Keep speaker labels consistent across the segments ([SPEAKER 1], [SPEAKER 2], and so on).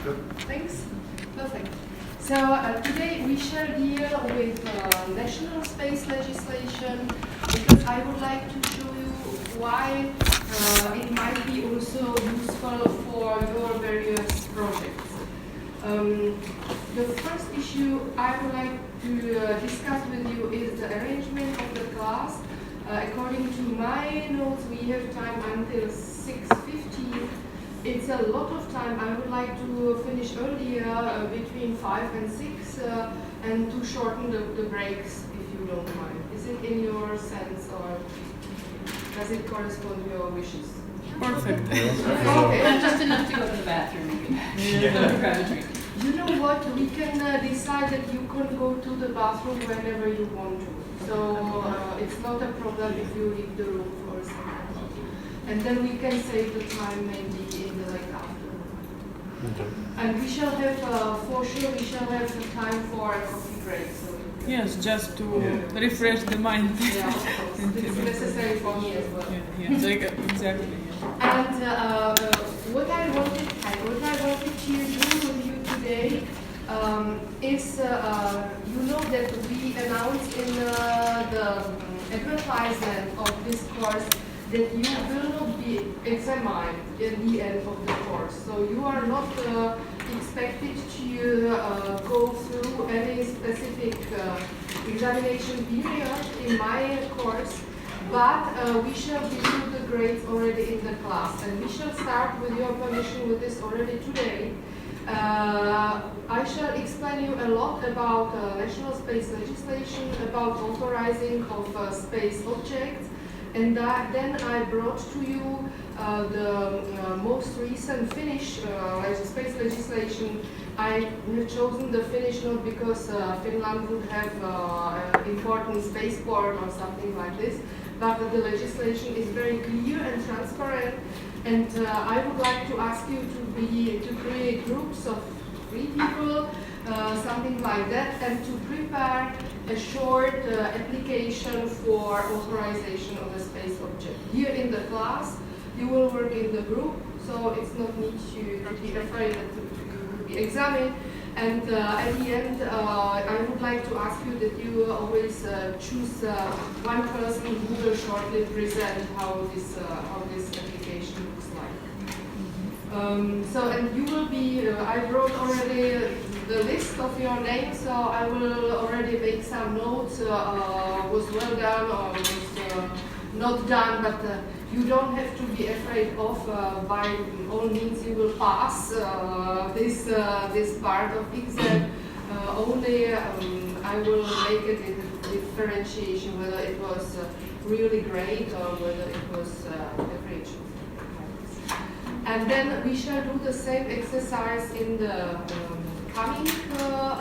[SPEAKER 1] Thanks. Perfect. So today we shall deal with national space legislation because I would like to show you why it might be also useful for your various projects. The first issue I would like to discuss with you is the arrangement of the class. According to my notes, we have time until 6:15. It's a lot of time. I would like to finish earlier, between 5 and 6, and to shorten the breaks, if you don't mind. Is it in your sense, or does it correspond to your wishes?
[SPEAKER 2] Perfect.
[SPEAKER 1] Okay.
[SPEAKER 3] Just enough to go to the bathroom and grab a drink.
[SPEAKER 1] You know what? We can decide that you can go to the bathroom whenever you want to. So it's not a problem if you leave the room for a second. And then we can save the time maybe in the afternoon.
[SPEAKER 2] Okay.
[SPEAKER 1] And we shall have, for sure, we shall have some time for a coffee break. So
[SPEAKER 2] Yes, just to refresh the mind.
[SPEAKER 1] yeah, of course. It's necessary for me as well.
[SPEAKER 2] Exactly.
[SPEAKER 1] And what I wanted to do with you today is, you know that we announced in the advertisement of this course that you will not be examined at the end of the course. So you are not expected to go through any specific examination period in my course, but we shall give you the grades already in the class. And we shall start, with your permission, with this already today. I shall explain you a lot about national space legislation, about authorizing of space objects, and then I brought to you the most recent Finnish space legislation. I have chosen the Finnish not because Finland would have an important spaceport or something like this, but the legislation is very clear and transparent. And I would like to ask you to create groups of 3 people, something like that, and to prepare a short application for authorization of a space object. Here in the class, you will work in the group, so it's not need to be afraid that you will be examined. And at the end, I would like to ask you that you always choose one person who will shortly present how this application looks like. And you will be, I wrote already the list of your names, so I will already make some notes, was well done or was not done, but you don't have to be afraid of, by all means you will pass this part of exam. Only I will make it in differentiation whether it was really great or whether it was average. And then we shall do the same exercise in the coming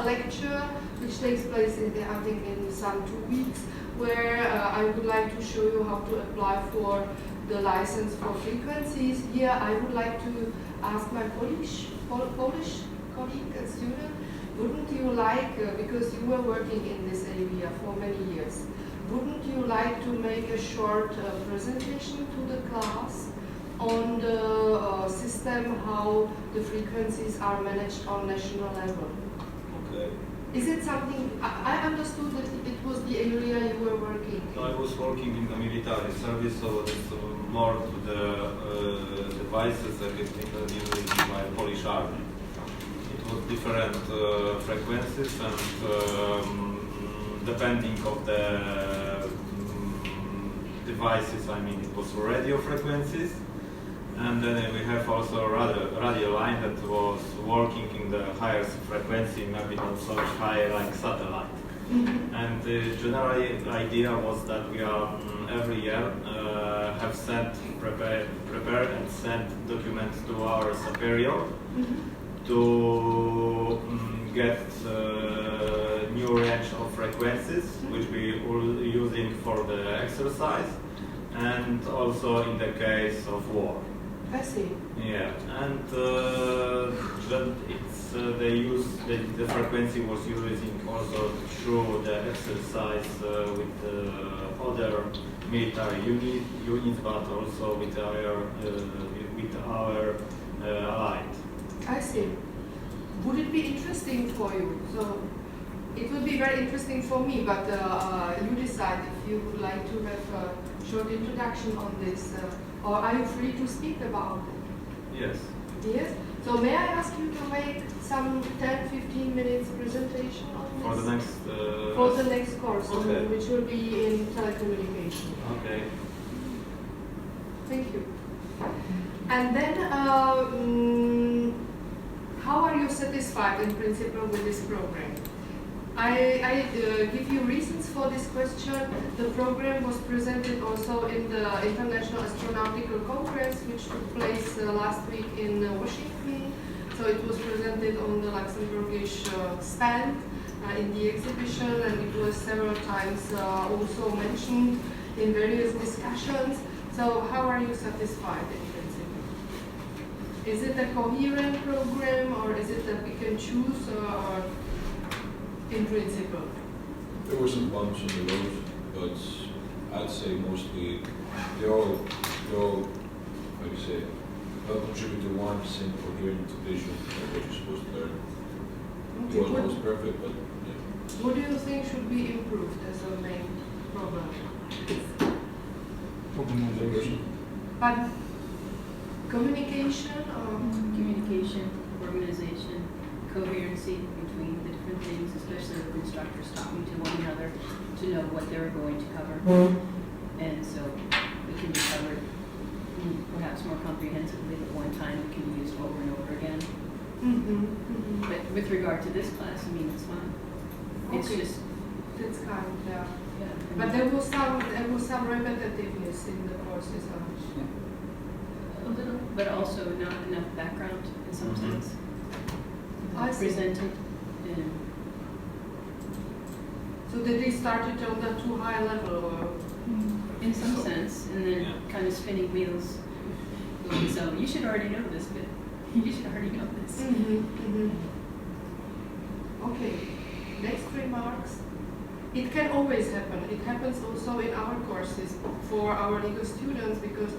[SPEAKER 1] lecture, which takes place I think in some 2 weeks, where I would like to show you how to apply for the license for frequencies. Here I would like to ask my Polish colleague and student, wouldn't you like, because you were working in this area for many years, wouldn't you like to make a short presentation to the class on the system, how the frequencies are managed on national level?
[SPEAKER 4] Okay.
[SPEAKER 1] Is it something, I understood that it was the area you were working in.
[SPEAKER 4] I was working in the military service, so it's more to the devices that is used by Polish army. It was different frequencies, and depending of the devices, I mean, it was radio frequencies. And then we have also a radio line that was working in the higher frequency, maybe not so high like satellite.
[SPEAKER 1] Mm-hmm.
[SPEAKER 4] And the general idea was that we are every year have prepare and send documents to our superior to get new range of frequencies, which we are using for the exercise, and also in the case of war.
[SPEAKER 1] I see.
[SPEAKER 4] Yeah, and then it's the frequency was using also through the exercise with other military units, but also with our allied.
[SPEAKER 1] I see. would it be interesting for you? So it would be very interesting for me, but you decide if you would like to have a short introduction on this, or are you free to speak about it?
[SPEAKER 4] Yes.
[SPEAKER 1] Yes? So may I ask you to make some 10-15 minutes presentation on this?
[SPEAKER 4] For the next...
[SPEAKER 1] For the next course,
[SPEAKER 4] Okay.
[SPEAKER 1] which will be in telecommunication.
[SPEAKER 4] Okay.
[SPEAKER 1] Thank you. And then, how are you satisfied in principle with this program? I give you reasons for this question. The program was presented also in the International Astronautical Congress, which took place last week in Washington. So it was presented on the Luxembourgish stand in the exhibition, and it was several times also mentioned in various discussions. So how are you satisfied in principle? Is it a coherent program, or is it that we can choose, or in principle?
[SPEAKER 5] There were some bumps in the road, but I'd say mostly they all how do you say, all contribute to 1% coherent vision of what you're supposed to learn. It wasn't always perfect, but yeah.
[SPEAKER 1] What do you think should be improved as a main problem?
[SPEAKER 5] Organization.
[SPEAKER 1] But communication, or
[SPEAKER 3] Communication, organization, coherency between the different things, especially with instructors talking to one another to know what they're going to cover. And so it can be covered perhaps more comprehensively at one time. It can be used over and over again. But with regard to this class, I mean, it's fine. It's
[SPEAKER 1] Okay.
[SPEAKER 3] just,
[SPEAKER 1] that's kind, yeah.
[SPEAKER 3] yeah. I
[SPEAKER 1] But
[SPEAKER 3] mean,
[SPEAKER 1] there was some repetitiveness in the courses.
[SPEAKER 3] a little, but also not enough background in some
[SPEAKER 4] Mhm.
[SPEAKER 3] sense.
[SPEAKER 1] I see.
[SPEAKER 3] Presented and
[SPEAKER 1] So that they started on the too high level, or
[SPEAKER 3] in some sense, and then
[SPEAKER 4] Yeah.
[SPEAKER 3] kind of spinning wheels. Going, so you should already know this, but you should already know this.
[SPEAKER 1] Okay, next remarks. It can always happen. It happens also in our courses for our legal students, because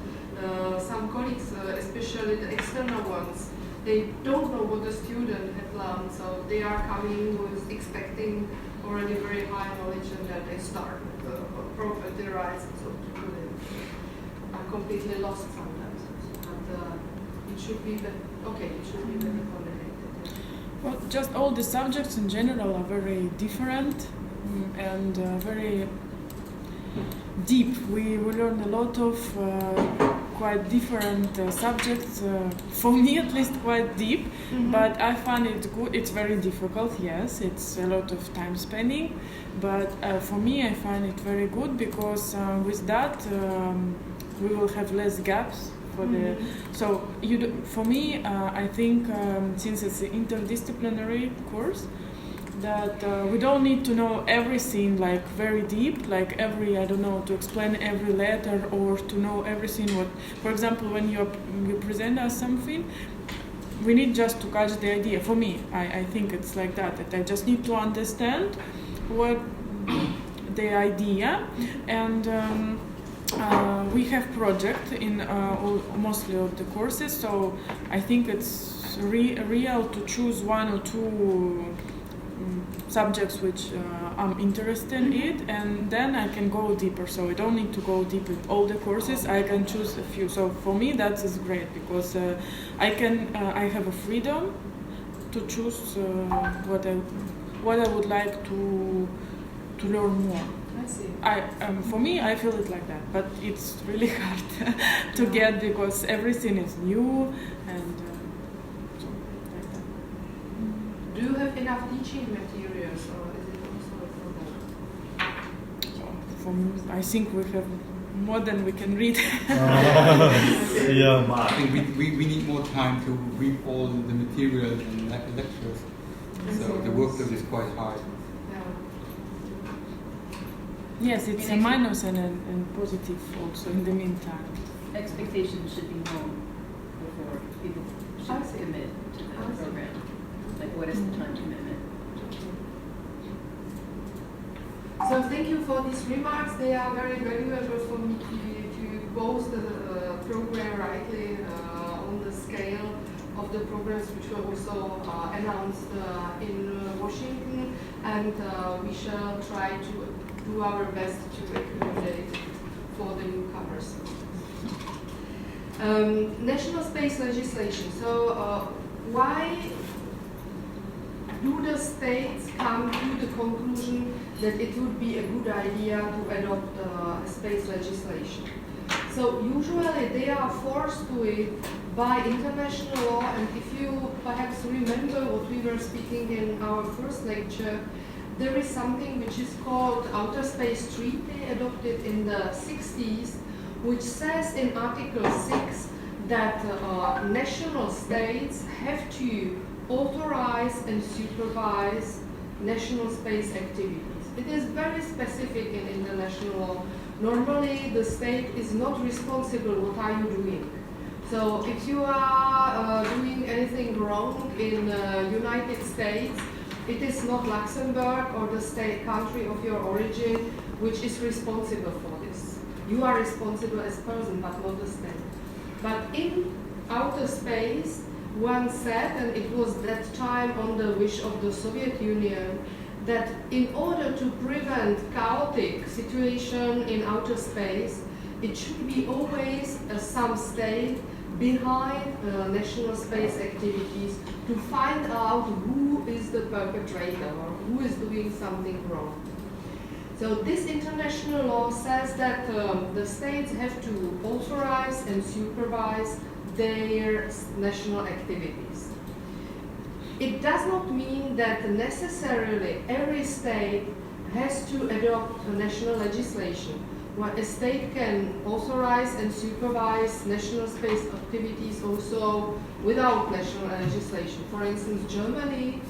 [SPEAKER 1] some colleagues, especially the external ones, they don't know what the student had learned, so they are coming with expecting already very high knowledge, and then they start with the property rights, so they are completely lost sometimes. But it should be better. Okay, it should be better coordinated.
[SPEAKER 2] Well, just all the subjects in general are very different and very deep. We learn a lot of quite different subjects. For me, at least, quite deep. But I find it good. It's very difficult. Yes, it's a lot of time spending. But for me, I find it very good, because with that we will have less gaps. So for me, I think since it's an interdisciplinary course, that we don't need to know everything like very deep, like I don't know, to explain every letter or to know everything. What, for example, when you present us something, we need just to catch the idea. For me, I think it's like that I just need to understand what the idea, and we have project in mostly of the courses, so I think it's real to choose one or two subjects which I'm interested in, and then I can go deeper. So I don't need to go deep in all the courses. I can choose a few. So for me, that is great, because I have a freedom to choose what I would like to learn more.
[SPEAKER 1] I see.
[SPEAKER 2] For me, I feel it like that, but it's really hard to get, because everything is new, and so like that.
[SPEAKER 1] Do you have enough teaching materials, or is it also a problem?
[SPEAKER 2] So for me, I think we have more than we can read.
[SPEAKER 6] Yeah.
[SPEAKER 7] I think we need more time to read all the material in lectures. So the workload is quite high.
[SPEAKER 1] Yeah.
[SPEAKER 2] Yes, it's a minus and positive also in the meantime.
[SPEAKER 3] Expectations should be known before people
[SPEAKER 1] I
[SPEAKER 3] should
[SPEAKER 1] see.
[SPEAKER 3] commit to the
[SPEAKER 1] I see.
[SPEAKER 3] program. Like, what is the time commitment?
[SPEAKER 1] So thank you for these remarks. They are very valuable for me to post the program rightly on the scale of the programs which were also announced in Washington, and we shall try to do our best to accommodate for the newcomers. National space legislation. So why do the states come to the conclusion that it would be a good idea to adopt space legislation? So usually they are forced to it by international law, and if you perhaps remember what we were speaking in our first lecture, there is something which is called Outer Space Treaty, adopted in the 60s, which says in Article 6 that national states have to authorize and supervise national space activities. It is very specific in international law. Normally, the state is not responsible. What are you doing? So if you are doing anything wrong in the United States, it is not Luxembourg or the state country of your origin which is responsible for this. You are responsible as person, but not the state. But in outer space, one said, and it was that time on the wish of the Soviet Union, that in order to prevent chaotic situation in outer space, it should be always some state behind national space activities to find out who is the perpetrator or who is doing something wrong. So this international law says that the states have to authorize and supervise their national activities. It does not mean that necessarily every state has to adopt national legislation. Well, a state can authorize and supervise national space activities also without national legislation. For instance, Germany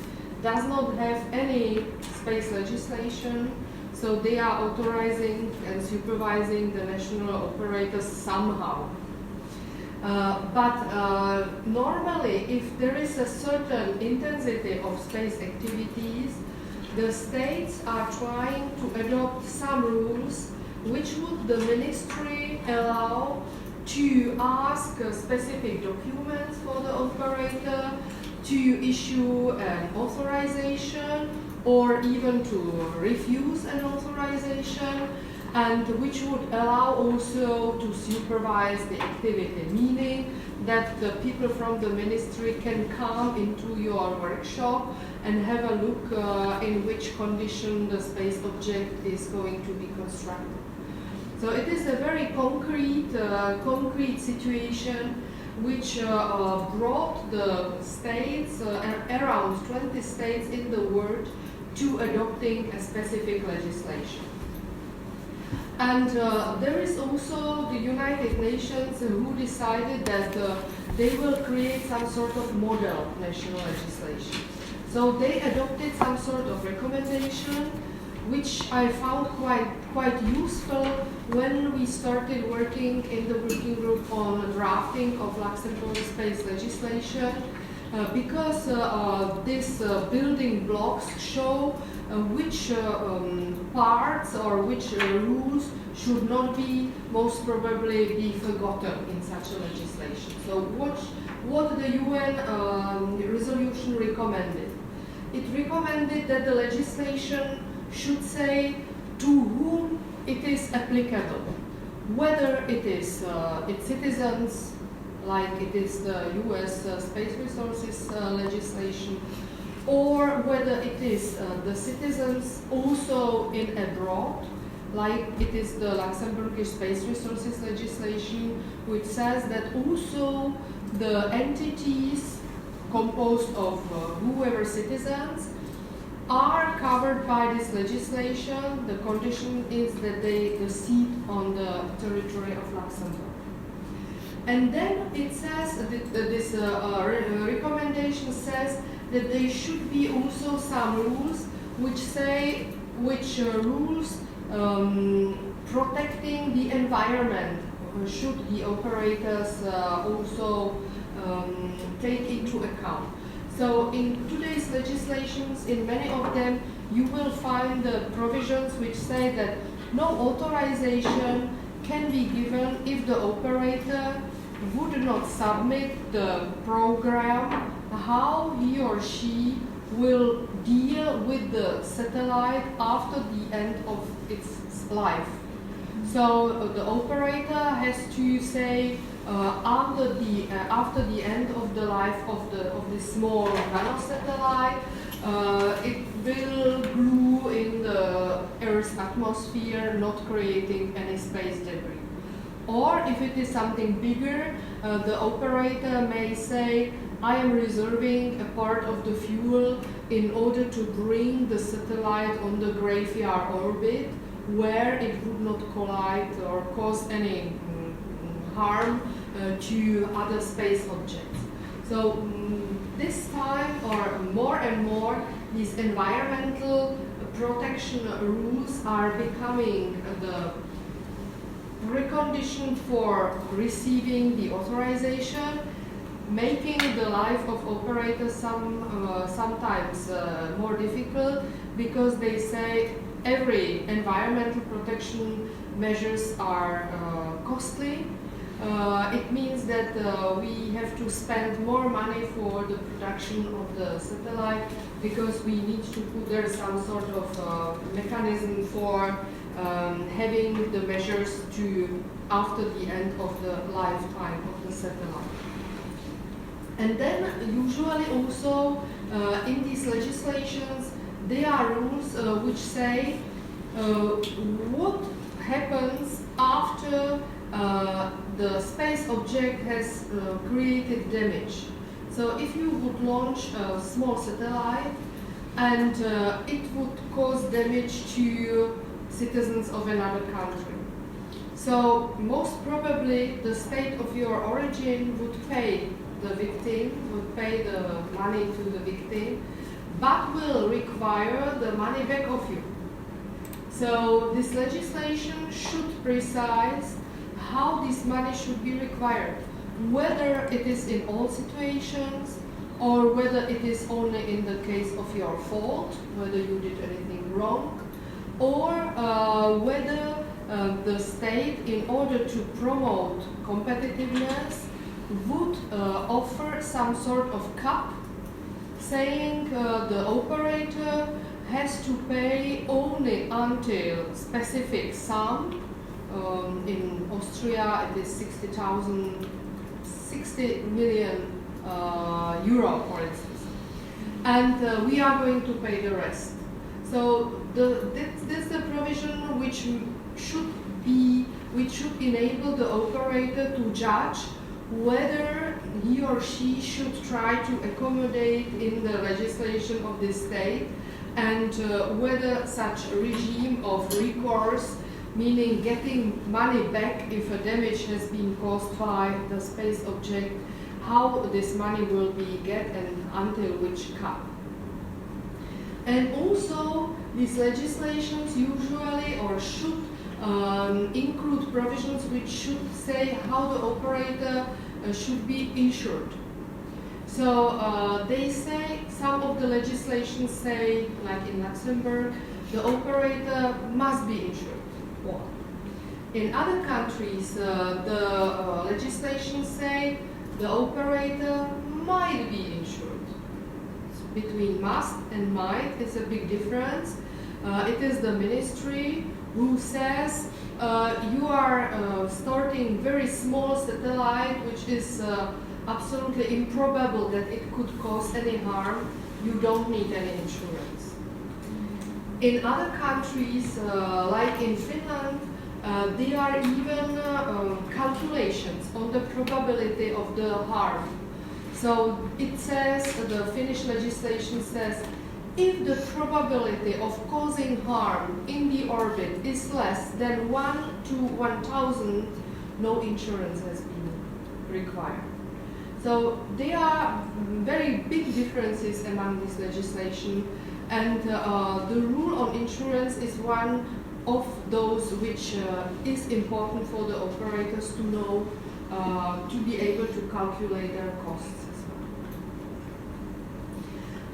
[SPEAKER 1] does not have any space legislation, so they are authorizing and supervising the national operators somehow. But normally, if there is a certain intensity of space activities, the states are trying to adopt some rules which would the ministry allow to ask specific documents for the operator, to issue an authorization, or even to refuse an authorization, and which would allow also to supervise the activity, meaning that the people from the ministry can come into your workshop and have a look in which condition the space object is going to be constructed. So it is a very concrete situation which brought the states, around 20 states in the world, to adopting a specific legislation. And there is also the United Nations who decided that they will create some sort of model national legislation. So they adopted some sort of recommendation, which I found quite useful when we started working in the working group on drafting of Luxembourg space legislation, because these building blocks show which parts or which rules should not be most probably be forgotten in such a legislation. So what the UN resolution recommended? It recommended that the legislation should say to whom it is applicable, whether it is its citizens, like it is the US Space Resources legislation, or whether it is the citizens also in abroad, like it is the Luxembourgish Space Resources legislation, which says that also the entities composed of whoever citizens are covered by this legislation. The condition is that they seat on the territory of Luxembourg. And then it says that this recommendation says that there should be also some rules which rules protecting the environment should the operators also take into account. So in today's legislations, in many of them, you will find the provisions which say that no authorization can be given if the operator would cannot submit the program how he or she will deal with the satellite after the end of its life. So the operator has to say after the end of the life of this small nanosatellite, it will glue in the Earth's atmosphere, not creating any space debris. Or if it is something bigger, the operator may say, I am reserving a part of the fuel in order to bring the satellite on the graveyard orbit, where it would not collide or cause any harm to other space objects. So this time, or more and more, these environmental protection rules are becoming the precondition for receiving the authorization, making the life of operators sometimes more difficult, because they say every environmental protection measures are costly. It means that we have to spend more money for the production of the satellite, because we need to put there some sort of mechanism for having the measures to after the end of the lifetime of the satellite. And then usually also in these legislations there are rules which say what happens after the space object has created damage. So if you would launch a small satellite and it would cause damage to citizens of another country. So most probably the state of your origin would pay the victim, would pay the money to the victim, but will require the money back of you. So this legislation should precise how this money should be required, whether it is in all situations or whether it is only in the case of your fault, whether you did anything wrong, or whether the state, in order to promote competitiveness, would offer some sort of cap, saying the operator has to pay only until specific sum. In Austria it is 60 million euro, for instance, and we are going to pay the rest. So that's the provision which should enable the operator to judge whether he or she should try to accommodate in the legislation of the state, and whether such a regime of recourse, meaning getting money back if a damage has been caused by the space object, how this money will be get and until which cap. And also these legislations usually or should include provisions which should say how the operator should be insured. So they say, some of the legislations say, like in Luxembourg, the operator must be insured. In other countries, the legislations say the operator might be insured. Between must and might is a big difference. It is the ministry who says you are starting very small satellite, which is absolutely improbable that it could cause any harm. You don't need any insurance. In other countries, like in Finland, there are even calculations on the probability of the harm. So it says, the Finnish legislation says, if the probability of causing harm in the orbit is less than 1 to 1,000, no insurance has been required. So there are very big differences among this legislation, and the rule on insurance is one of those which is important for the operators to know, to be able to calculate their costs as well.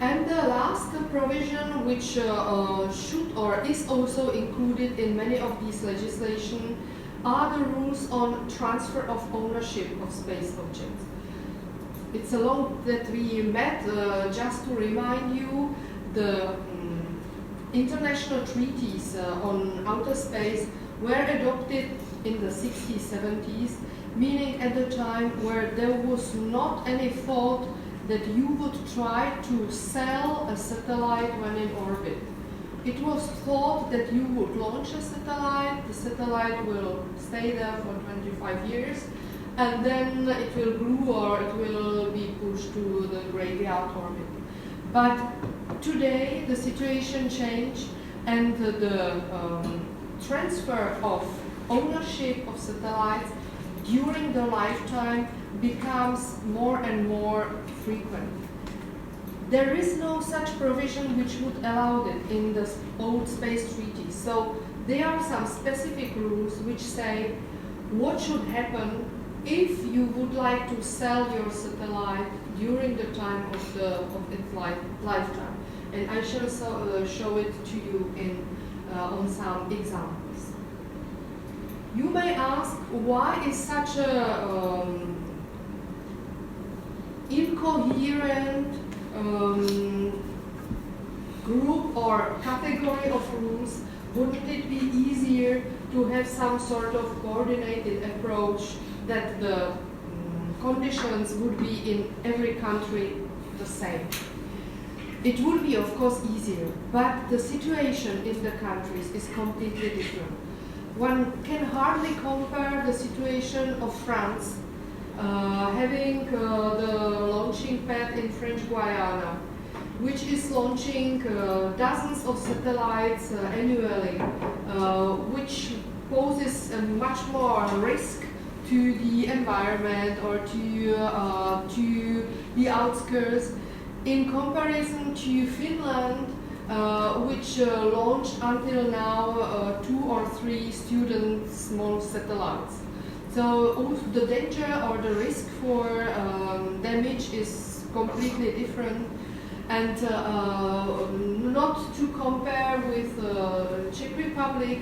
[SPEAKER 1] And the last provision, which should or is also included in many of these legislation, are the rules on transfer of ownership of space objects. It's along that we met, just to remind you, the international treaties on outer space were adopted in the 60s, 70s, meaning at the time where there was not any thought that you would try to sell a satellite when in orbit. It was thought that you would launch a satellite, the satellite will stay there for 25 years, and then it will grow or it will be pushed to the graveyard orbit. But today the situation changed, and the transfer of ownership of satellites during their lifetime becomes more and more frequent. There is no such provision which would allow it in the old space treaties. So there are some specific rules which say what should happen if you would like to sell your satellite during the time of its lifetime. And I shall show it to you on some examples. You may ask, why is such a incoherent group or category of rules? Wouldn't it be easier to have some sort of coordinated approach that the conditions would be in every country the same? It would be, of course, easier, but the situation in the countries is completely different. One can hardly compare the situation of France, having the launching pad in French Guiana, which is launching dozens of satellites annually, which poses a much more risk to the environment or to the outskirts, in comparison to Finland, which launched until now 2 or 3 student small satellites. So the danger or the risk for damage is completely different, and not to compare with Czech Republic,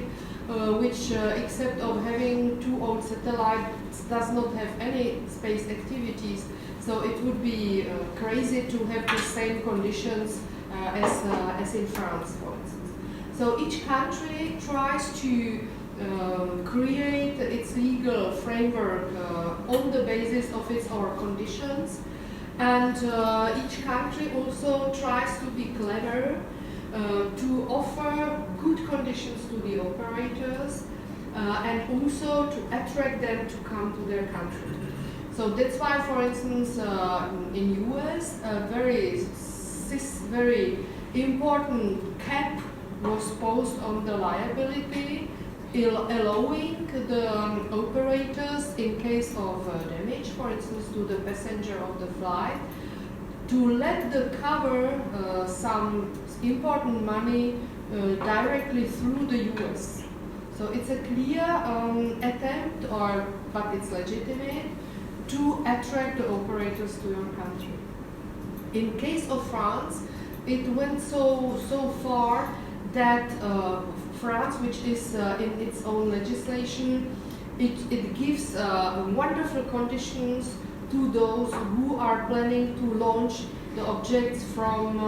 [SPEAKER 1] which except of having 2 old satellites does not have any space activities. So it would be crazy to have the same conditions as in France, for instance. So each country tries to create its legal framework on the basis of its own conditions, and each country also tries to be clever to offer good conditions to the operators and also to attract them to come to their country. So that's why, for instance, in US, a very important cap was posed on the liability, allowing the operators, in case of damage, for instance, to the passenger of the flight, to let the cover some important money directly through the US. So it's a clear attempt, but it's legitimate, to attract the operators to your country. In case of France, it went so far that France, which is in its own legislation, it gives wonderful conditions to those who are planning to launch the objects from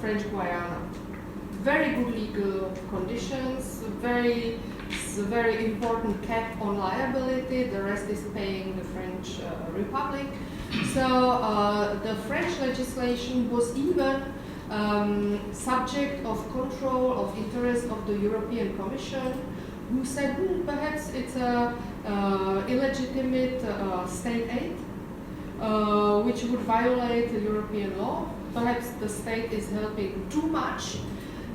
[SPEAKER 1] French Guiana. Very good legal conditions, very important cap on liability, the rest is paying the French Republic. So the French legislation was even subject of control of interest of the European Commission, who said perhaps it's a illegitimate state aid, which would violate the European law. Perhaps the state is helping too much.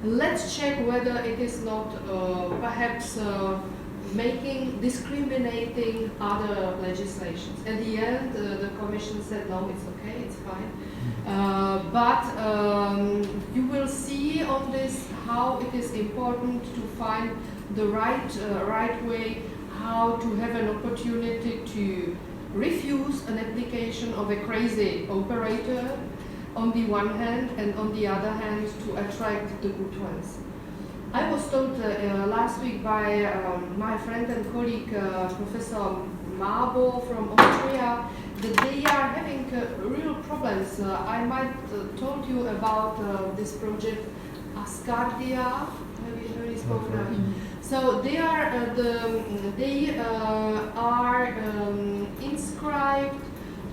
[SPEAKER 1] Let's check whether it is not perhaps discriminating other legislations. At the end, the Commission said, no, it's okay, it's fine. But you will see on this how it is important to find the right way how to have an opportunity to refuse an application of a crazy operator on the one hand, and on the other hand to attract the good ones. I was told last week by my friend and colleague Professor Mabo from Austria that they are having real problems. I might told you about this project Ascardia. Have you heard spoken of it? So they are inscribed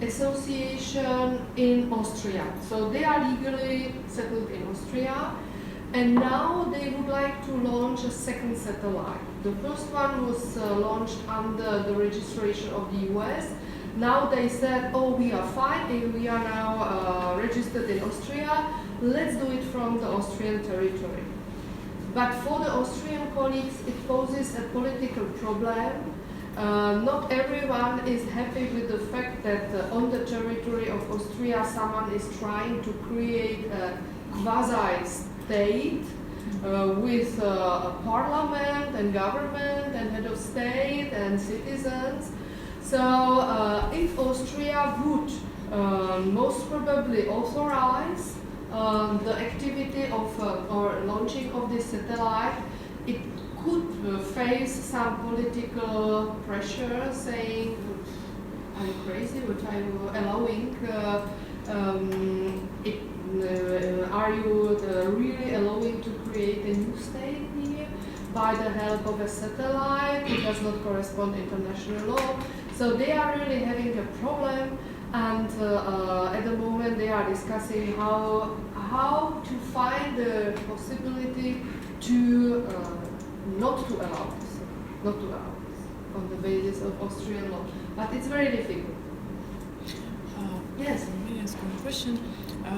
[SPEAKER 1] association in Austria. So they are legally settled in Austria. And now they would like to launch a second satellite. The first one was launched under the registration of the US. Now they said, oh, we are fine, we are now registered in Austria, let's do it from the Austrian territory. But for the Austrian colleagues, it poses a political problem. Not everyone is happy with the fact that on the territory of Austria, someone is trying to create a quasi-state with a parliament and government and head of state and citizens. So if Austria would most probably authorize the activity of or launching of this satellite, it could face some political pressure saying, I'm crazy, what are you allowing? Are you really allowing to create a new state here by the help of a satellite? It does not correspond to international law. So they are really having a problem, and at the moment they are discussing how to find the possibility to not to allow this on the basis of Austrian law. But it's very difficult. Yes.
[SPEAKER 2] Let me ask one question.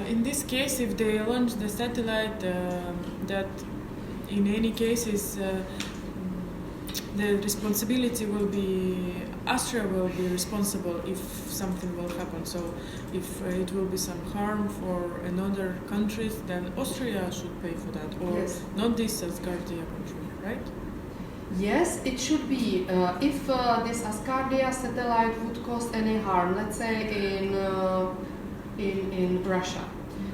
[SPEAKER 2] In this case, if they launch the satellite, that in any case is the responsibility will be, Austria will be responsible if something will happen. So if it will be some harm for another countries, then Austria should pay for that, or
[SPEAKER 1] Yes.
[SPEAKER 2] not this Asgardia country, right?
[SPEAKER 1] Yes, it should be. If this Ascardia satellite would cause any harm, let's say in Russia,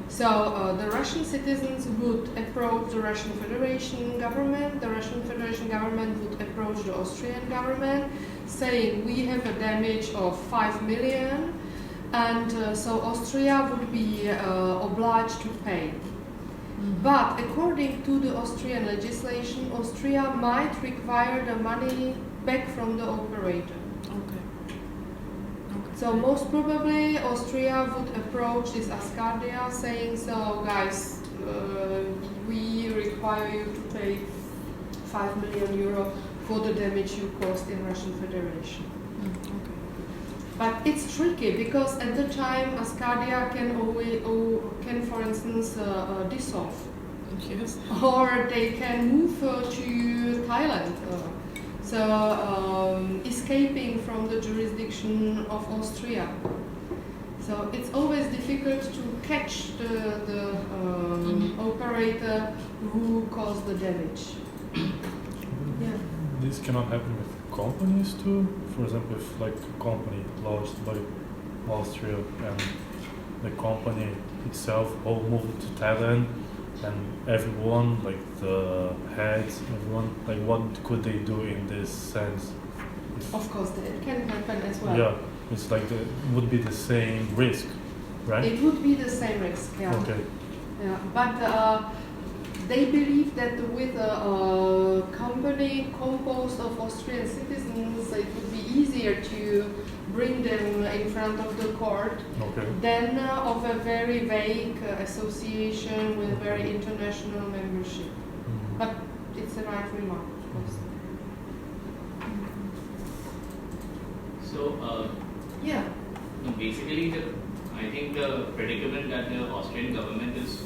[SPEAKER 1] so the Russian citizens would approach the Russian Federation government. The Russian Federation government would approach the Austrian government, saying we have a damage of 5 million, and so Austria would be obliged to pay. But according to the Austrian legislation, Austria might require the money back from the operator.
[SPEAKER 2] Okay.
[SPEAKER 1] So most probably Austria would approach this Ascardia saying, so guys, we require you to pay 5 million euro for the damage you caused in Russian Federation.
[SPEAKER 2] Okay.
[SPEAKER 1] But it's tricky because at the time Ascardia can for instance dissolve,
[SPEAKER 2] Yes.
[SPEAKER 1] or they can move to Thailand. Escaping from the jurisdiction of Austria. So it's always difficult to catch the operator who caused the damage. Yeah.
[SPEAKER 6] This cannot happen with companies too. For example, if like a company launched by Austria and the company itself all moved to Thailand, and everyone, like the heads, everyone, like what could they do in this sense?
[SPEAKER 1] Of course, it can happen as well.
[SPEAKER 6] Yeah, it's like would be the same risk, right?
[SPEAKER 1] It would be the same risk, yeah.
[SPEAKER 6] Okay.
[SPEAKER 1] Yeah, but they believe that with a company composed of Austrian citizens, it would be easier to bring them in front of the court
[SPEAKER 6] Okay.
[SPEAKER 1] than of a very vague association with very international membership.
[SPEAKER 6] Mhm.
[SPEAKER 1] But it's a right remark, of course.
[SPEAKER 8] So,
[SPEAKER 1] Yeah.
[SPEAKER 8] basically, I think the predicament that the Austrian government is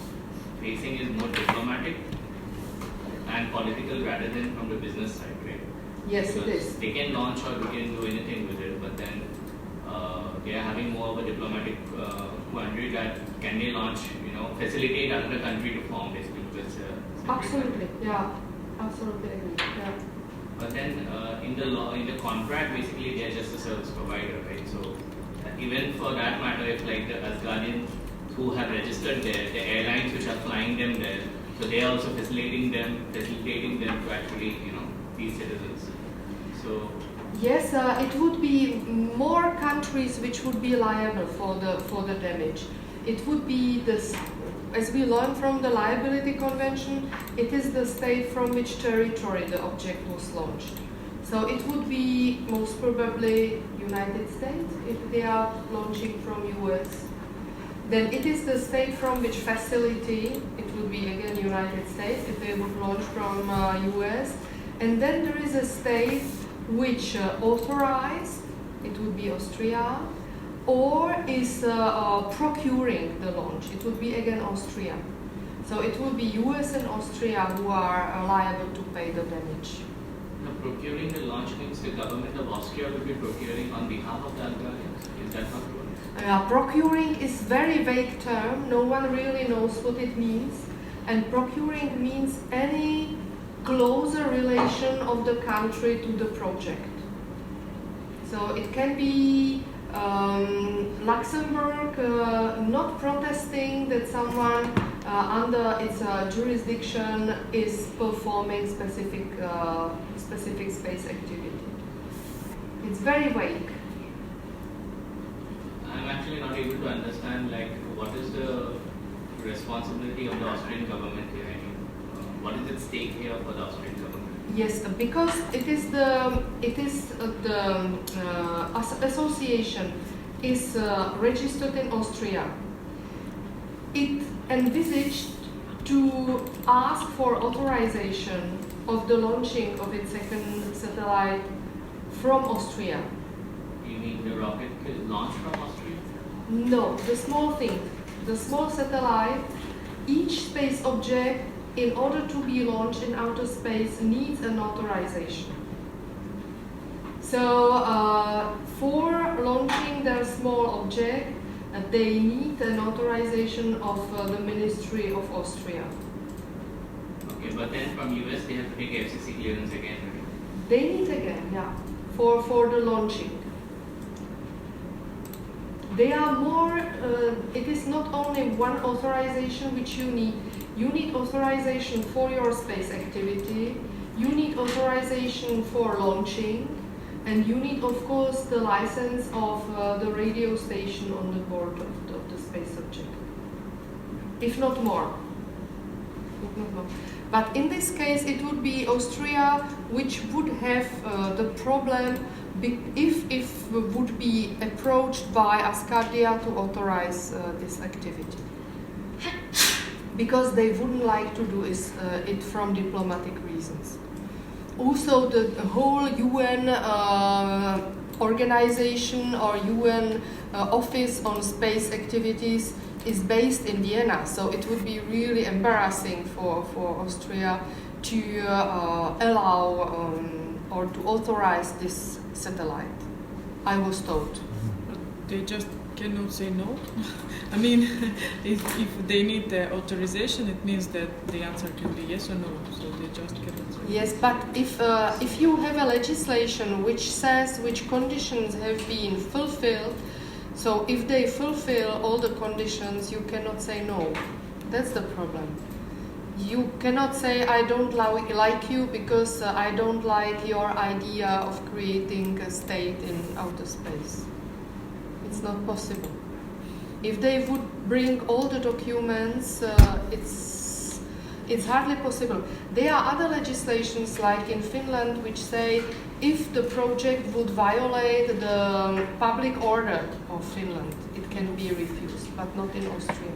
[SPEAKER 8] facing is more diplomatic and political rather than from the business side, right?
[SPEAKER 1] Yes, it
[SPEAKER 8] Because
[SPEAKER 1] is.
[SPEAKER 8] they can launch or they can do anything with it, but then they are having more of a diplomatic quandary that can they launch, facilitate another country to form basically. Because,
[SPEAKER 1] Absolutely, yeah. Absolutely agree. Yeah.
[SPEAKER 8] But then in the law, in the contract, basically they are just a service provider, right? So even for that matter, if like the Asgardians who have registered there, the airlines which are flying them there, So they are also facilitating them to actually, be citizens. So
[SPEAKER 1] Yes, it would be more countries which would be liable for the damage. It would be this, as we learned from the liability convention, it is the state from which territory the object was launched. So it would be most probably United States if they are launching from US. Then it is the state from which facility, it would be again United States if they would launch from US. And then there is a state which authorized, it would be Austria, or is procuring the launch, it would be again Austria. So it would be US and Austria who are liable to pay the damage.
[SPEAKER 8] now procuring the launch means the government of Austria will be procuring on behalf of the Albanians. Is that not correct?
[SPEAKER 1] Procuring is very vague term, no one really knows what it means. And procuring means any closer relation of the country to the project. So it can be Luxembourg not protesting that someone under its jurisdiction is performing specific space activity. It's very vague.
[SPEAKER 8] I'm actually not able to understand what is the responsibility of the Austrian government here. I mean, what is at stake here for the Austrian government?
[SPEAKER 1] Yes, because it is the association is registered in Austria. It envisaged to ask for authorization of the launching of its second satellite from Austria.
[SPEAKER 8] You mean the rocket is launched from Austria?
[SPEAKER 1] No, the small thing, the small satellite, each space object, in order to be launched in outer space, needs an authorization. So for launching their small object, they need an authorization of the Ministry of Austria.
[SPEAKER 8] Okay, but then from US they have to take FCC clearance again. Right?
[SPEAKER 1] They need again, yeah, for the launching. They are more, it is not only one authorization which you need. You need authorization for your space activity, you need authorization for launching, and you need, of course, the license of the radio station on the board of the space object. If not more. If not more. But in this case, it would be Austria which would have the problem if would be approached by Ascardia to authorize this activity. Because they wouldn't like to do it from diplomatic reasons. Also, the whole UN organization or UN office on space activities is based in Vienna, so it would be really embarrassing for Austria to allow or to authorize this satellite, I was told.
[SPEAKER 2] They just cannot say no. I mean, if they need the authorization, it means that the answer can be yes or no. So they just cannot say.
[SPEAKER 1] Yes, but if you have a legislation which says which conditions have been fulfilled, so if they fulfill all the conditions, you cannot say no. That's the problem. You cannot say I don't like you because I don't like your idea of creating a state in outer space. It's not possible. If they would bring all the documents, it's hardly possible. There are other legislations, like in Finland, which say if the project would violate the public order of Finland, it can be refused, but not in Austria.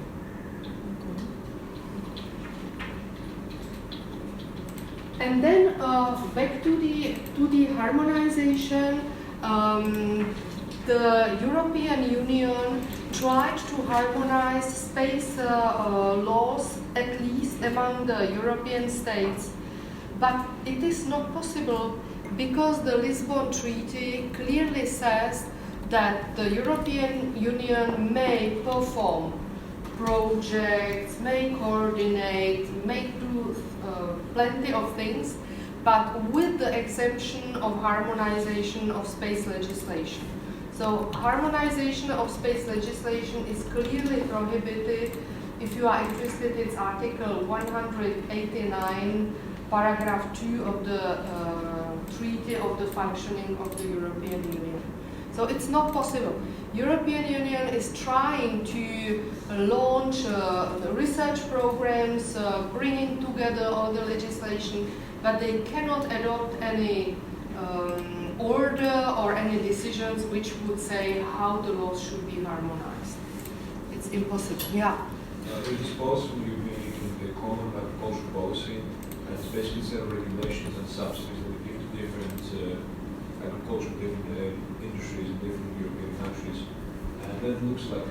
[SPEAKER 1] And then back to the harmonization. The European Union tried to harmonize space laws, at least among the European states, but it is not possible because the Lisbon Treaty clearly says that the European Union may perform projects, may coordinate, may do plenty of things, but with the exception of harmonization of space legislation. So harmonization of space legislation is clearly prohibited If you are interested, it's Article 189, paragraph 2 of the Treaty of the Functioning of the European Union. So it's not possible. European Union is trying to launch research programs, bringing together all the legislation, but they cannot adopt any order or any decisions which would say how the laws should be harmonized. It's impossible. Yeah.
[SPEAKER 5] It is possible you making a common agricultural policy, and especially set of regulations and subsidies that we give to different agricultural, different industries in different European countries. And that looks like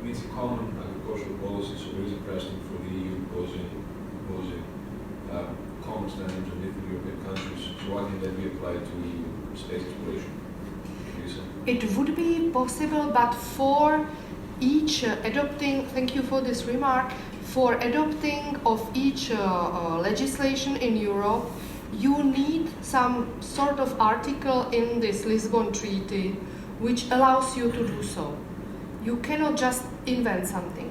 [SPEAKER 5] it's a common agricultural policy, so there is a precedent for the EU imposing common standards in different European countries. So why can that be applied to EU space exploration?
[SPEAKER 1] It would be possible, but for each adopting, thank you for this remark, for adopting of each legislation in Europe, you need some sort of article in this Lisbon Treaty which allows you to do so. You cannot just invent something.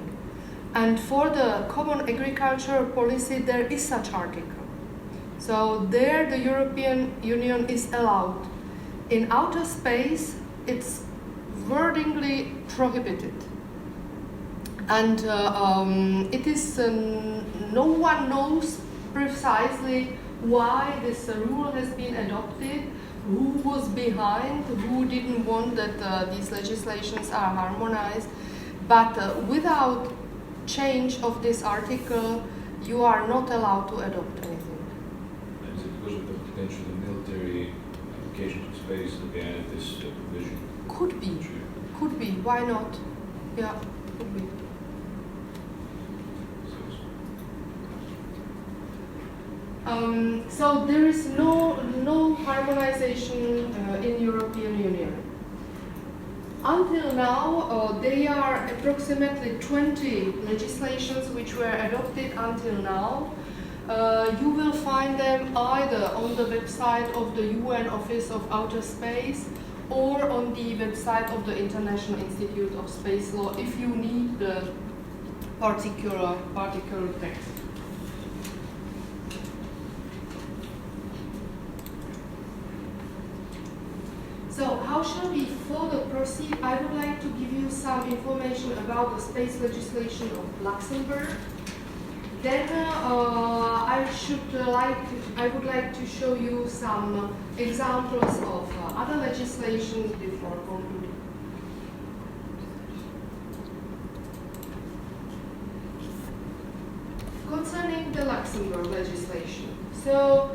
[SPEAKER 1] And for the common agricultural policy, there is such article. So there the European Union is allowed. In outer space, it's wordingly prohibited. And it is, no one knows precisely why this rule has been adopted, who was behind, who didn't want that these legislations are harmonized. But without change of this article, you are not allowed to adopt anything.
[SPEAKER 5] And is it because of the potential military application to space that they added this provision?
[SPEAKER 1] Could be. Could be. Why not? Yeah, could be. So there is no harmonization in European Union. Until now, there are approximately 20 legislations which were adopted until now. You will find them either on the website of the UN Office of Outer Space or on the website of the International Institute of Space Law if you need the particular text. So how shall we further proceed? I would like to give you some information about the space legislation of Luxembourg. Then I would like to show you some examples of other legislation before concluding. Concerning the Luxembourg legislation, so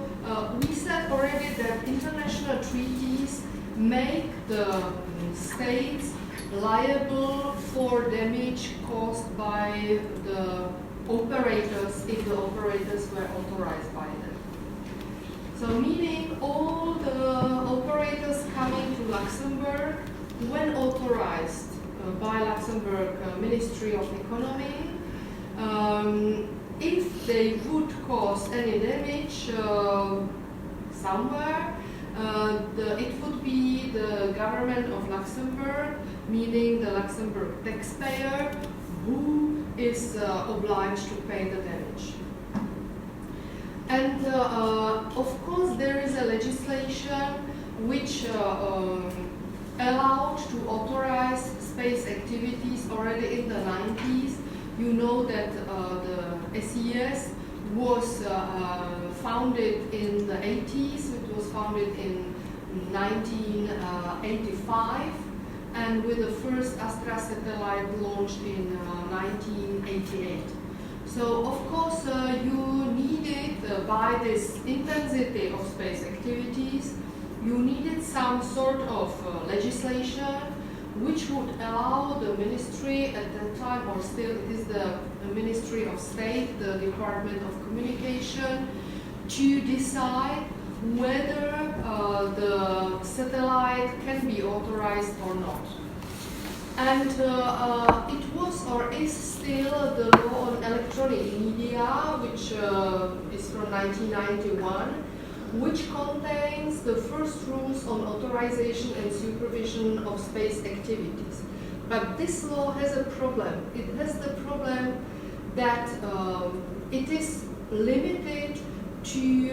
[SPEAKER 1] we said already that international treaties make the states liable for damage caused by the operators if the operators were authorized by them. So meaning all the operators coming to Luxembourg, when authorized by Luxembourg Ministry of Economy, if they would cause any damage somewhere, it would be the government of Luxembourg, meaning the Luxembourg taxpayer, who is obliged to pay the damage. And of course there is a legislation which allowed to authorize space activities already in the 90s. You know that the SES was founded in the 80s. It was founded in 1985, and with the first Astra satellite launched in 1988. So of course you needed, by this intensity of space activities, you needed some sort of legislation which would allow the ministry at that time, or still it is the Ministry of State, the Department of Communication, to decide whether the satellite can be authorized or not. And it was or is still the law on electronic media, which is from 1991, which contains the first rules on authorization and supervision of space activities. But this law has a problem. It has the problem that it is limited to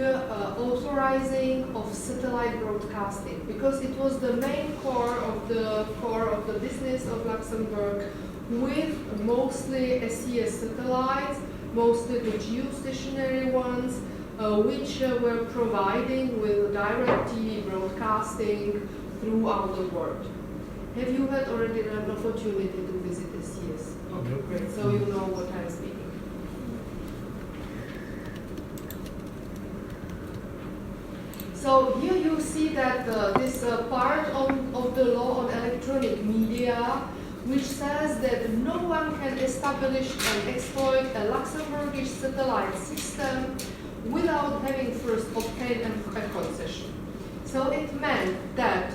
[SPEAKER 1] authorizing of satellite broadcasting, because it was the main core of the business of Luxembourg, with mostly SES satellites, mostly the geostationary ones, which were providing with direct TV broadcasting throughout the world. Have you had already an opportunity to visit SES? Okay, great. So you know what I'm speaking. So here you see that this part of the law on electronic media, which says that no one can establish and exploit a Luxembourgish satellite system without having first obtained a concession. So it meant that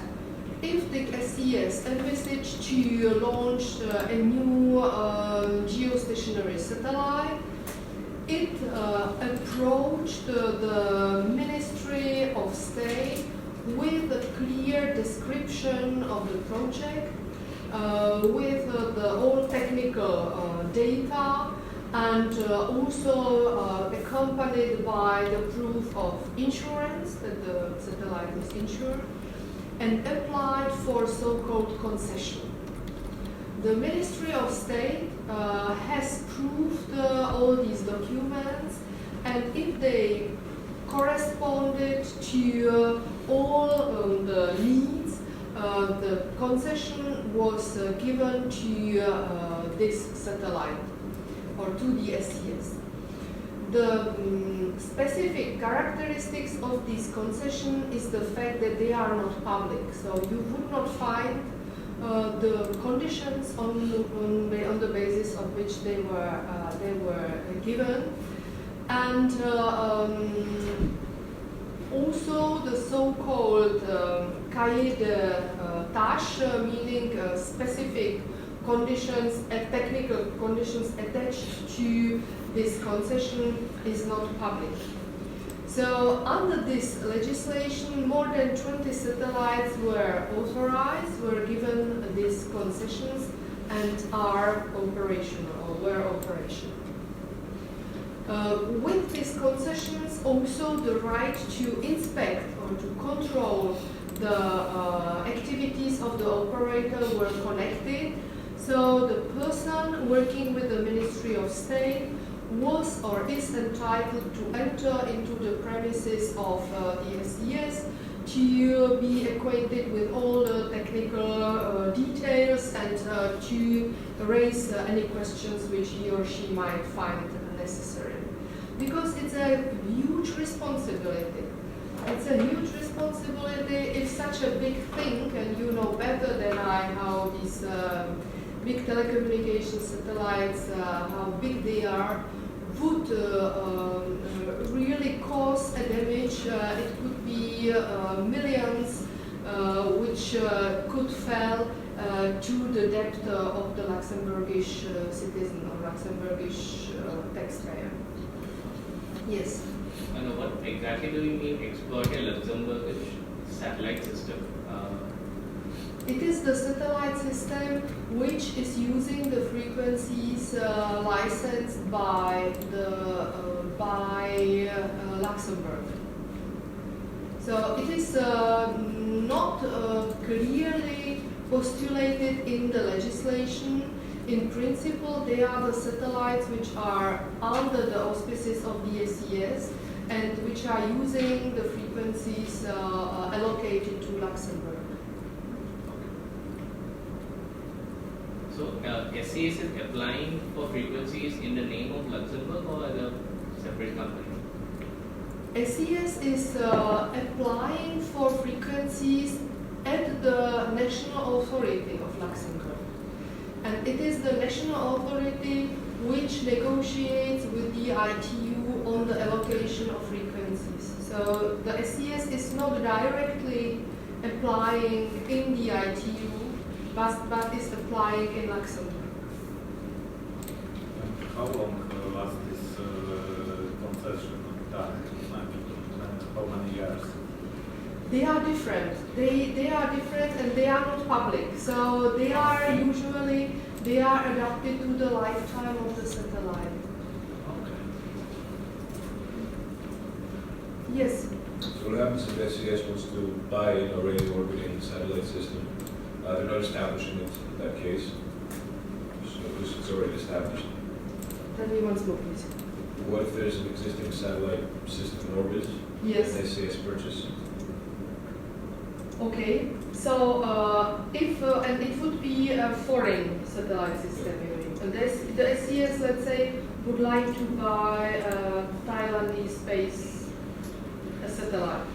[SPEAKER 1] if the SES envisaged to launch a new geostationary satellite, it approached the Ministry of State with a clear description of the project, with the all technical data, and also accompanied by the proof of insurance, that the satellite is insured, and applied for so-called concession. The Ministry of State has proved all these documents, and if they corresponded to all the needs, the concession was given to this satellite, or to the SES. The specific characteristics of this concession is the fact that they are not public, so you would not find the conditions on the basis of which they were given, and also the so-called cahier de tâches, meaning specific conditions and technical conditions attached to this concession, is not public. So under this legislation, more than 20 satellites were authorized, were given these concessions, and are operational, or were operational. With these concessions, also the right to inspect or to control the activities of the operator were connected. So the person working with the Ministry of State was or is entitled to enter into the premises of the SES, to be acquainted with all the technical details, and to raise any questions which he or she might find necessary. Because it's a huge responsibility. It's a huge responsibility if such a big thing, and you know better than I how these big telecommunication satellites, how big they are, would really cause a damage. It could be millions, which could fall to the debt of the Luxembourgish citizen or Luxembourgish taxpayer. Yes?
[SPEAKER 8] And what exactly do you mean exploit a Luxembourgish satellite system?
[SPEAKER 1] It is the satellite system which is using the frequencies licensed by Luxembourg. So it is not clearly postulated in the legislation. In principle, they are the satellites which are under the auspices of the SES and which are using the frequencies allocated to Luxembourg.
[SPEAKER 8] So SES is applying for frequencies in the name of Luxembourg or as a separate company?
[SPEAKER 1] SES is applying for frequencies at the national authority of Luxembourg. And it is the national authority which negotiates with the ITU on the allocation of frequencies. So the SES is not directly applying in the ITU, but is applying in Luxembourg.
[SPEAKER 4] And how long lasts this concession time? How many years?
[SPEAKER 1] They are different. They are different, and they are not public. So they are usually adapted to the lifetime of the satellite. Yes.
[SPEAKER 5] So what happens if SES wants to buy an already orbiting satellite system? They're not establishing it in that case. So it's already established.
[SPEAKER 1] Tell me once more, please.
[SPEAKER 5] What if there's an existing satellite system in orbit?
[SPEAKER 1] Yes.
[SPEAKER 5] And SES purchase?
[SPEAKER 1] Okay. So if and it would be a foreign satellite system, you mean? And the SES, let's say, would like to buy a Thailandese space satellite.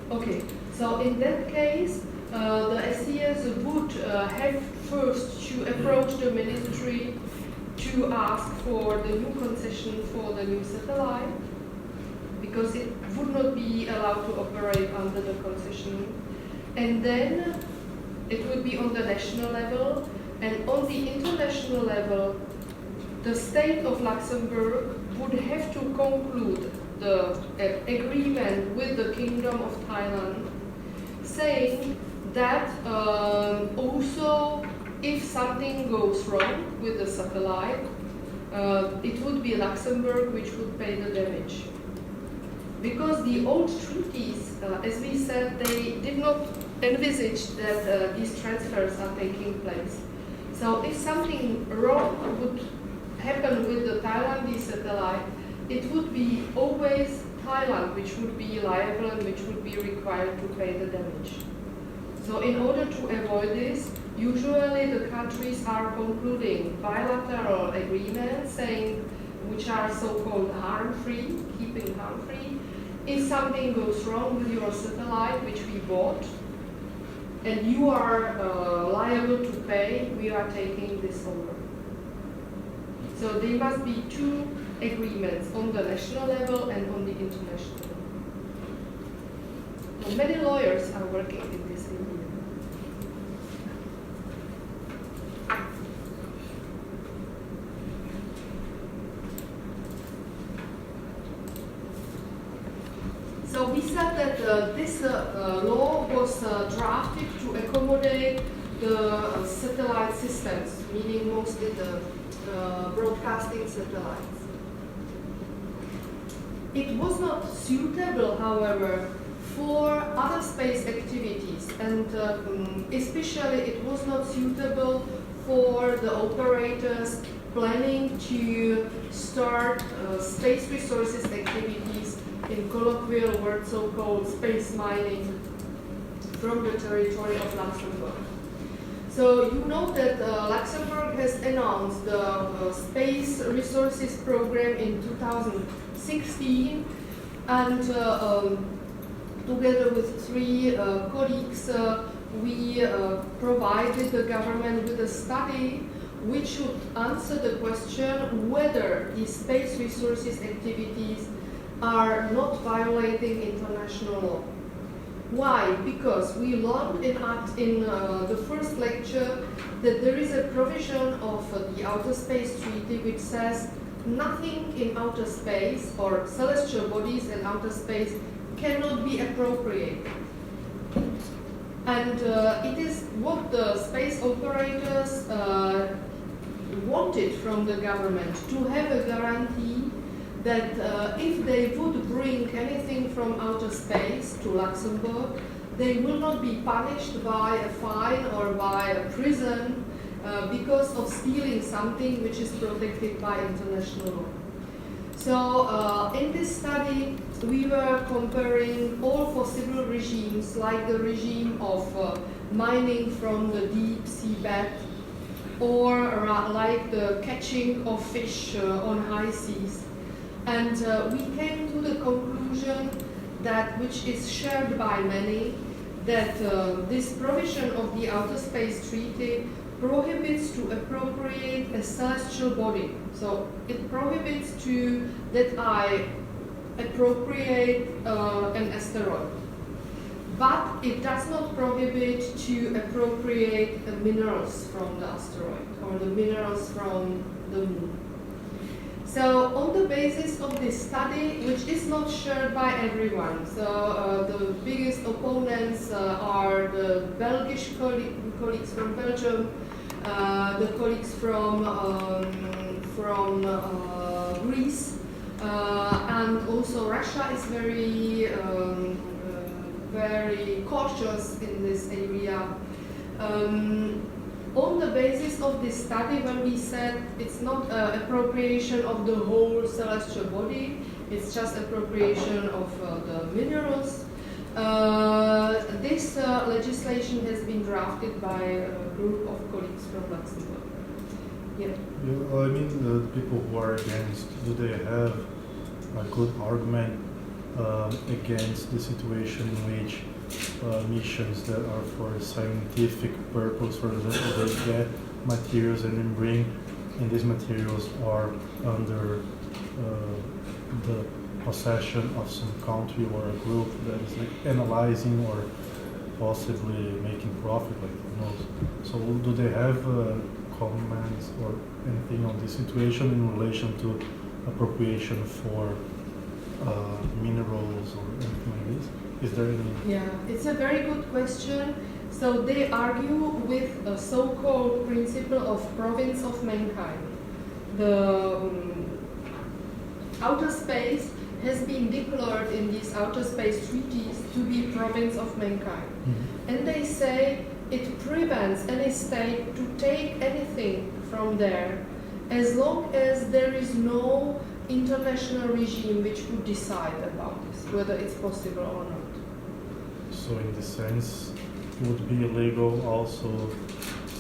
[SPEAKER 1] Okay. So in that case, the SES would have first to approach the ministry to ask for the new concession for the new satellite, because it would not be allowed to operate under the concession. And then it would be on the national level, and on the international level, the state of Luxembourg would have to conclude the agreement with the Kingdom of Thailand, saying that also if something goes wrong with the satellite, it would be Luxembourg which would pay the damage. Because the old treaties, as we said, they did not envisage that these transfers are taking place. So if something wrong would happen with the Thailandese satellite, it would be always Thailand which would be liable and which would be required to pay the damage. So in order to avoid this, usually the countries are concluding bilateral agreements saying, which are so-called harm-free, keeping harm-free. If something goes wrong with your satellite, which we bought, and you are liable to pay, we are taking this over. So there must be two agreements on the national level and on the international level. Well, many lawyers are working in this area. So we said that this law was drafted to accommodate the satellite systems, meaning mostly the broadcasting satellites. It was not suitable, however, for other space activities, and especially it was not suitable for the operators planning to start space resources activities, in colloquial words so-called space mining, from the territory of Luxembourg. So you know that Luxembourg has announced the space resources program in 2016, and together with three colleagues, we provided the government with a study which should answer the question whether these space resources activities are not violating international law. Why? Because we learned in the first lecture that there is a provision of the Outer Space Treaty which says nothing in outer space or celestial bodies in outer space cannot be appropriated. And it is what the space operators wanted from the government, to have a guarantee that if they would bring anything from outer space to Luxembourg, they will not be punished by a fine or by a prison because of stealing something which is protected by international law. So in this study, we were comparing all possible regimes, like the regime of mining from the deep sea bed, or like the catching of fish on high seas. And we came to the conclusion that, which is shared by many, that this provision of the Outer Space Treaty prohibits to appropriate a celestial body. So it prohibits to that I appropriate an asteroid. But it does not prohibit to appropriate minerals from the asteroid or the minerals from the moon. So on the basis of this study, which is not shared by everyone, so the biggest opponents are the Belgish colleagues from Belgium, the colleagues from Greece, And also Russia is very cautious in this area. On the basis of this study, when we said it's not appropriation of the whole celestial body, it's just appropriation of the minerals, this legislation has been drafted by a group of colleagues from Luxembourg. Yeah.
[SPEAKER 6] I mean, the people who are against, do they have a good argument against the situation in which missions that are for scientific purpose, for example, they get materials and then bring, and these materials are under the possession of some country or a group that is like analyzing or possibly making profit, like who knows. So do they have comments or anything on this situation in relation to appropriation for minerals or anything like this? Is there any?
[SPEAKER 1] Yeah, it's a very good question. So they argue with a so-called principle of province of mankind. The outer space has been declared in these outer space treaties to be province of mankind. Mm-hmm. And they say it prevents any state to take anything from there as long as there is no international regime which would decide about this, whether it's possible or not.
[SPEAKER 6] So in this sense, it would be illegal also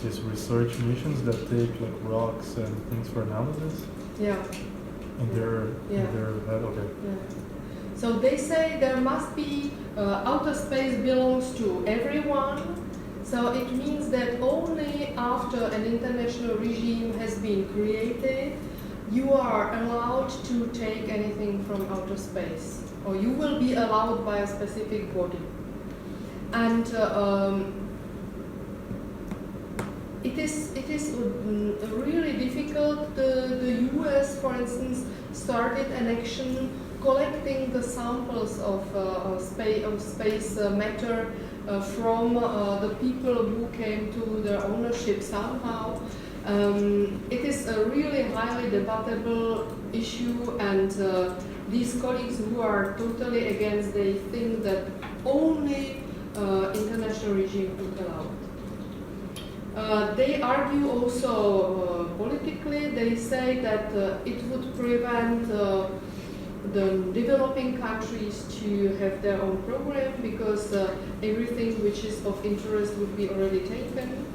[SPEAKER 6] these research missions that take like rocks and things for analysis?
[SPEAKER 1] Yeah.
[SPEAKER 6] In their okay.
[SPEAKER 1] Yeah. So they say there must be outer space belongs to everyone. So it means that only after an international regime has been created, you are allowed to take anything from outer space, or you will be allowed by a specific body. And it is really difficult. The US, for instance, started an action collecting the samples of space matter from the people who came to their ownership somehow. It is a really highly debatable issue, and these colleagues who are totally against, they think that only international regime could allow it. They argue also politically. They say that it would prevent the developing countries to have their own program because everything which is of interest would be already taken.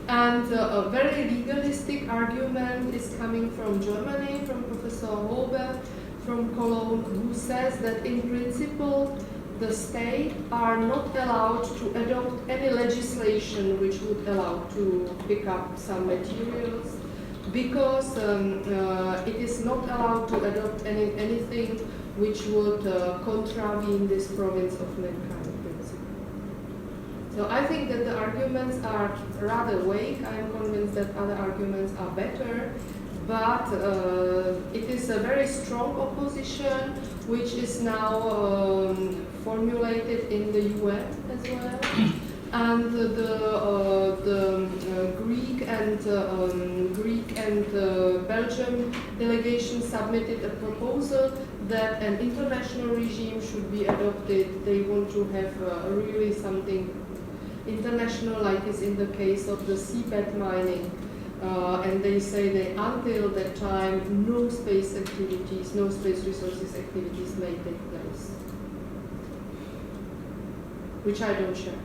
[SPEAKER 1] And a very legalistic argument is coming from Germany, from Professor Holber from Cologne, who says that in principle the state are not allowed to adopt any legislation which would allow to pick up some materials, because it is not allowed to adopt anything which would contravene this province of mankind principle. So I think that the arguments are rather vague. I am convinced that other arguments are better, but it is a very strong opposition which is now formulated in the UN as well. And the Greek and Belgium delegation submitted a proposal that an international regime should be adopted. They want to have really something international, like is in the case of the seabed mining. And they say that until that time, no space activities, no space resources activities may take place, which I don't share.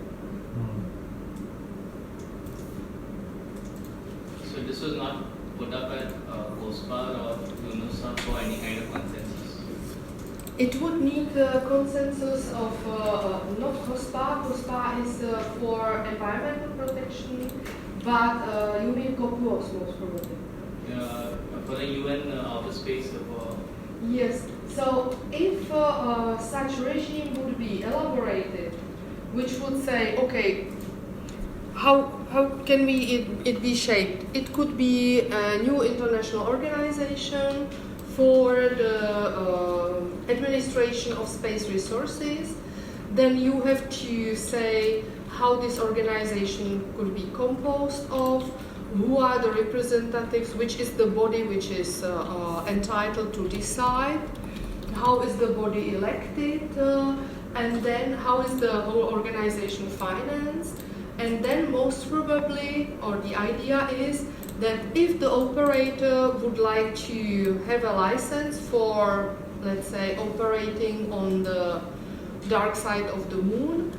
[SPEAKER 8] So this was not put up at COSPAR or UNOSA for any kind of consensus?
[SPEAKER 1] It would need the consensus of not COSPAR. COSPAR is for environmental protection, but you mean COPUOS most probably.
[SPEAKER 8] For the UN outer space for...
[SPEAKER 1] Yes. So if such regime would be elaborated, which would say, okay, how can it be shaped? It could be a new international organization for the administration of space resources. Then you have to say how this organization could be composed of, who are the representatives, which is the body which is entitled to decide, how is the body elected, and then how is the whole organization financed, and then most probably, or the idea is that if the operator would like to have a license for, let's say, operating on the dark side of the moon,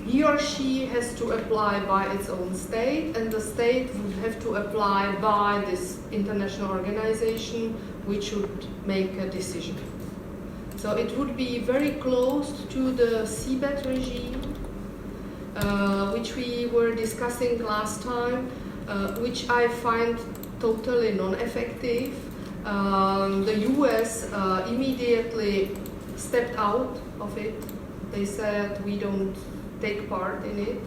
[SPEAKER 1] he or she has to apply by its own state, and the state would have to apply by this international organization, which would make a decision. So it would be very close to the seabed regime, which we were discussing last time, which I find totally non-effective. The US immediately stepped out of it. They said we don't take part in it,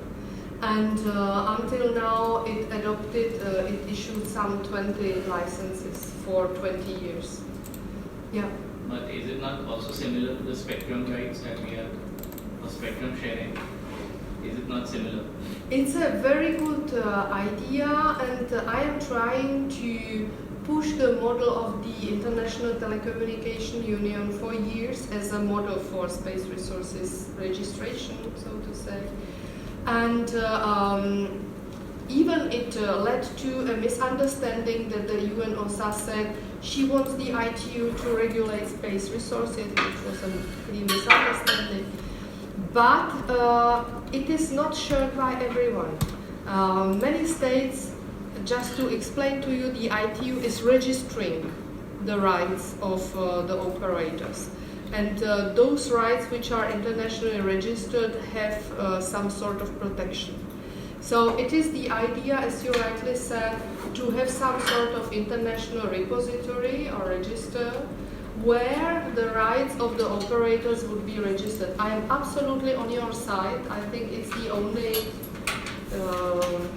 [SPEAKER 1] and until now it issued some 20 licenses for 20 years. Yeah.
[SPEAKER 8] But is it not also similar to the spectrum rights that we have, or spectrum sharing? Is it not similar?
[SPEAKER 1] It's a very good idea, and I am trying to push the model of the International Telecommunication Union for years as a model for space resources registration, so to say. And even it led to a misunderstanding that the UNOSA said she wants the ITU to regulate space resources, which was a pretty misunderstanding. But it is not shared by everyone. Many states, just to explain to you, the ITU is registering the rights of the operators. And those rights which are internationally registered have some sort of protection. So it is the idea, as you rightly said, to have some sort of international repository or register where the rights of the operators would be registered. I am absolutely on your side. I think it's the only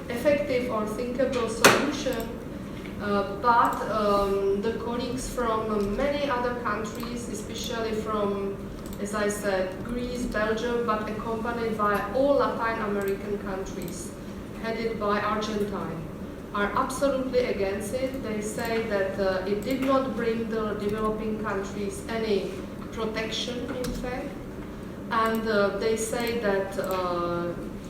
[SPEAKER 1] effective or thinkable solution. But the colleagues from many other countries, especially from, as I said, Greece, Belgium, but accompanied by all Latin American countries, headed by Argentine, are absolutely against it. They say that it did not bring the developing countries any protection, in fact, and they say that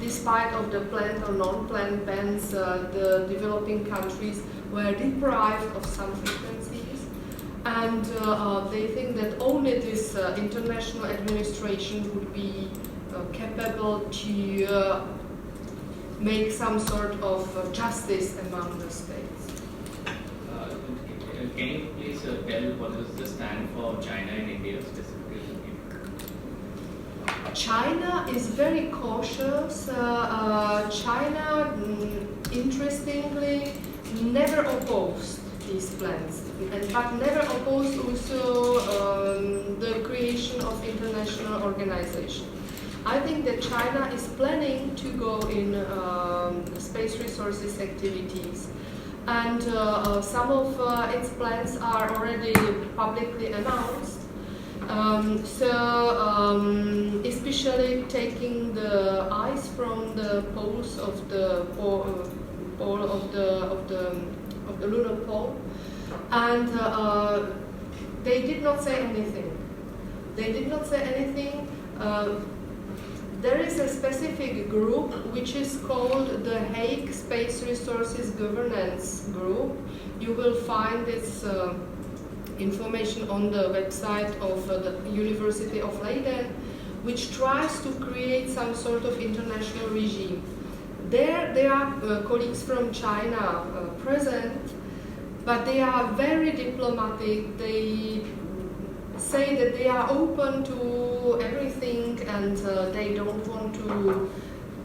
[SPEAKER 1] despite of the planned or non-planned bans, the developing countries were deprived of some frequencies, and they think that only this international administration would be capable to make some sort of justice among the states.
[SPEAKER 8] Can you please tell what is the stand for China and India specifically?
[SPEAKER 1] China is very cautious. China, interestingly, never opposed these plans, but never opposed also the creation of international organization. I think that China is planning to go in space resources activities, and some of its plans are already publicly announced. Especially taking the ice from the poles of the pole of the lunar pole, and they did not say anything. They did not say anything. There is a specific group which is called the Hague Space Resources Governance Group. You will find its information on the website of the University of Leiden, which tries to create some sort of international regime. There are colleagues from China present, but they are very diplomatic. They say that they are open to everything, and they don't want to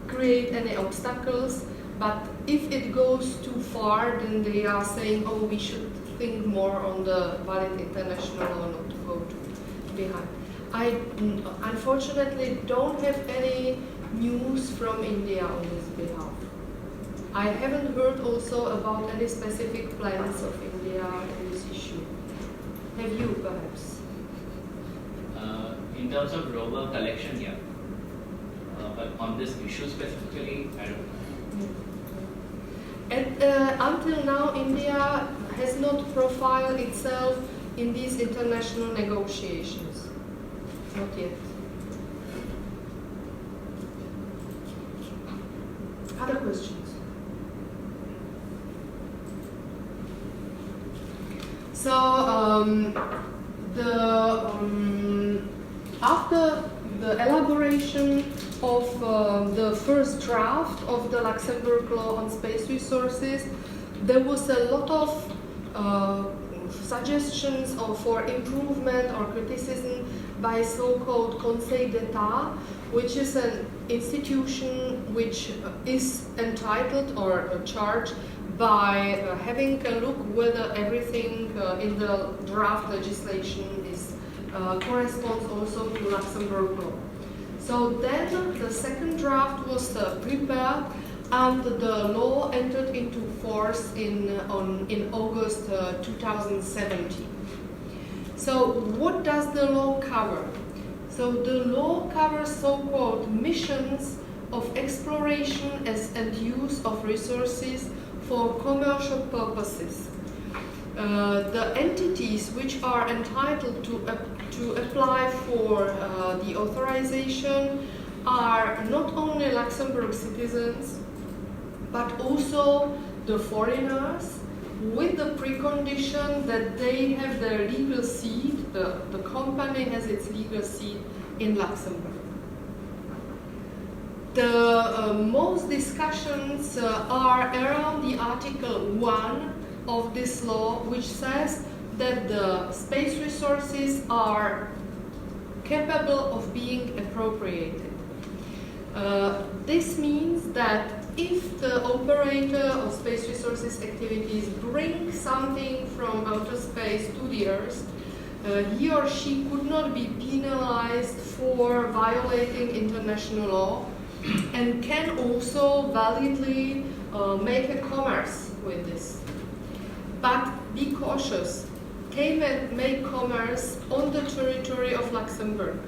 [SPEAKER 1] create any obstacles. But if it goes too far, then they are saying, oh, we should think more on the valid international law, not to go behind. I unfortunately don't have any news from India on this behalf. I haven't heard also about any specific plans of India on this issue. Have you, perhaps?
[SPEAKER 8] In terms of rover collection, yeah. But on this issue specifically, I don't know.
[SPEAKER 1] Until now, India has not profiled itself in these international negotiations. Not yet. Other questions? So, after the elaboration of the first draft of the Luxembourg Law on Space Resources, there was a lot of suggestions for improvement or criticism by so-called Conseil d'État, which is an institution which is entitled or charged by having a look whether everything in the draft legislation is corresponds also to Luxembourg law. So then the second draft was prepared, and the law entered into force in August 2017. So what does the law cover? So the law covers so-called missions of exploration and use of resources for commercial purposes. The entities which are entitled to apply for the authorization are not only Luxembourg citizens, but also the foreigners, with the precondition that they have their legal seat, the company has its legal seat in Luxembourg. The most discussions are around the Article 1 of this law, which says that the space resources are capable of being appropriated. This means that if the operator of space resources activities brings something from outer space to the Earth, he or she could not be penalized for violating international law and can also validly make a commerce with this. But be cautious, can make commerce on the territory of Luxembourg.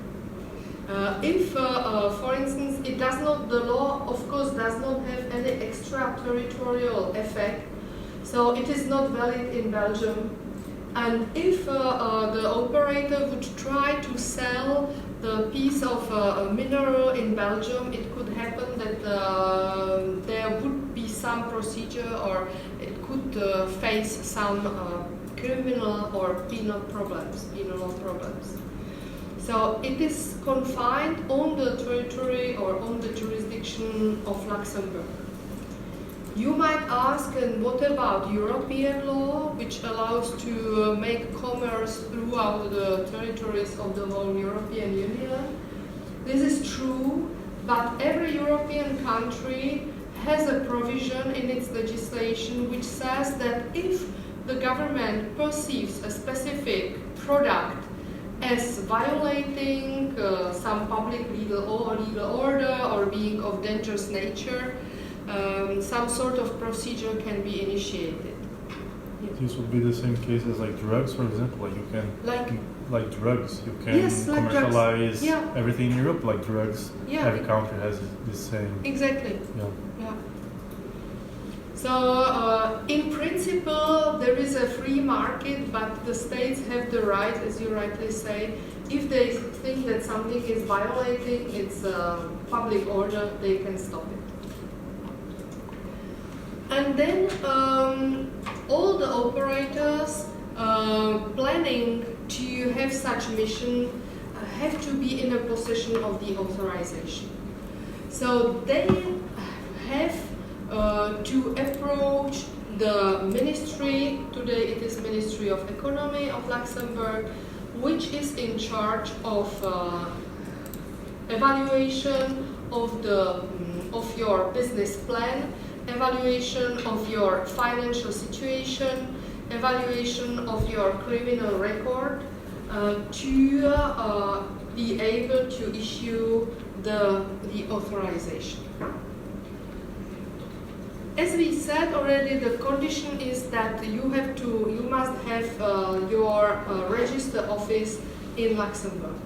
[SPEAKER 1] If, for instance, it does not, the law of course does not have any extraterritorial effect, so it is not valid in Belgium. And if the operator would try to sell the piece of mineral in Belgium, it could happen that there would be some procedure, or it could face some criminal or penal problems. So it is confined on the territory or on the jurisdiction of Luxembourg. You might ask, and what about European law, which allows to make commerce throughout the territories of the whole European Union? This is true, but every European country has a provision in its legislation which says that if the government perceives a specific product as violating some public legal order or being of dangerous nature, some sort of procedure can be initiated.
[SPEAKER 6] This would be the same case as like drugs, for example. Like you can like drugs, you can commercialize everything in Europe like drugs.
[SPEAKER 1] Yeah.
[SPEAKER 6] Every country has the same.
[SPEAKER 1] Exactly.
[SPEAKER 6] Yeah.
[SPEAKER 1] So in principle, there is a free market, but the states have the right, as you rightly say, if they think that something is violating its public order, they can stop it. And then all the operators planning to have such mission have to be in a possession of the authorization. So they have to approach the ministry, today it is Ministry of Economy of Luxembourg, which is in charge of evaluation of your business plan, evaluation of your financial situation, evaluation of your criminal record, to be able to issue the authorization. As we said already, the condition is that you must have your register office in Luxembourg.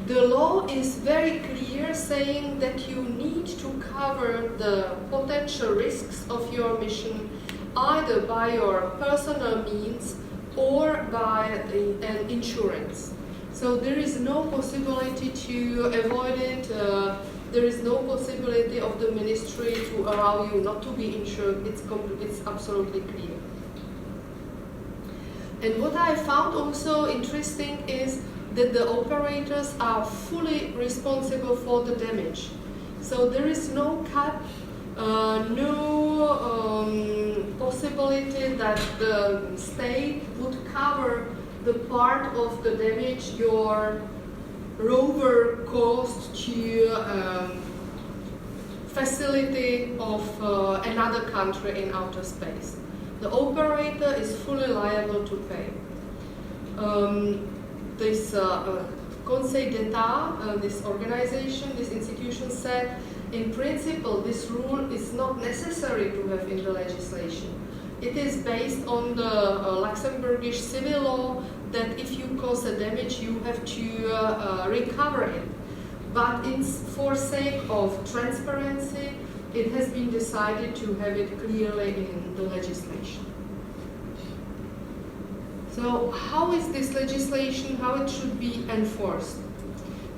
[SPEAKER 1] the law is very clear, saying that you need to cover the potential risks of your mission either by your personal means or by an insurance. So there is no possibility to avoid it. There is no possibility of the ministry to allow you not to be insured. It's absolutely clear. And what I found also interesting is that the operators are fully responsible for the damage. So there is no cap, no possibility that the state would cover the part of the damage your rover caused to facility of another country in outer space. The operator is fully liable to pay. This Conseil d'État, this organization, this institution said, in principle, this rule is not necessary to have in the legislation. It is based on the Luxembourgish civil law that if you cause a damage, you have to recover it. But for sake of transparency, it has been decided to have it clearly in the legislation. So how is this legislation, how it should be enforced?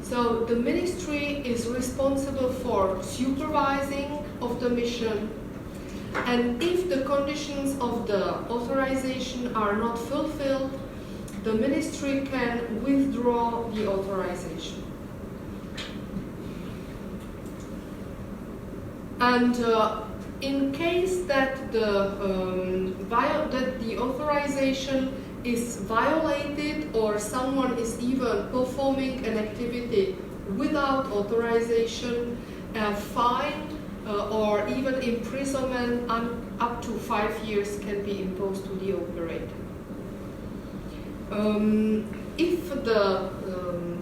[SPEAKER 1] So the ministry is responsible for supervising of the mission, and if the conditions of the authorization are not fulfilled, the ministry can withdraw the authorization. And in case that the authorization is violated or someone is even performing an activity without authorization, a fine or even imprisonment up to 5 years can be imposed to the operator. If the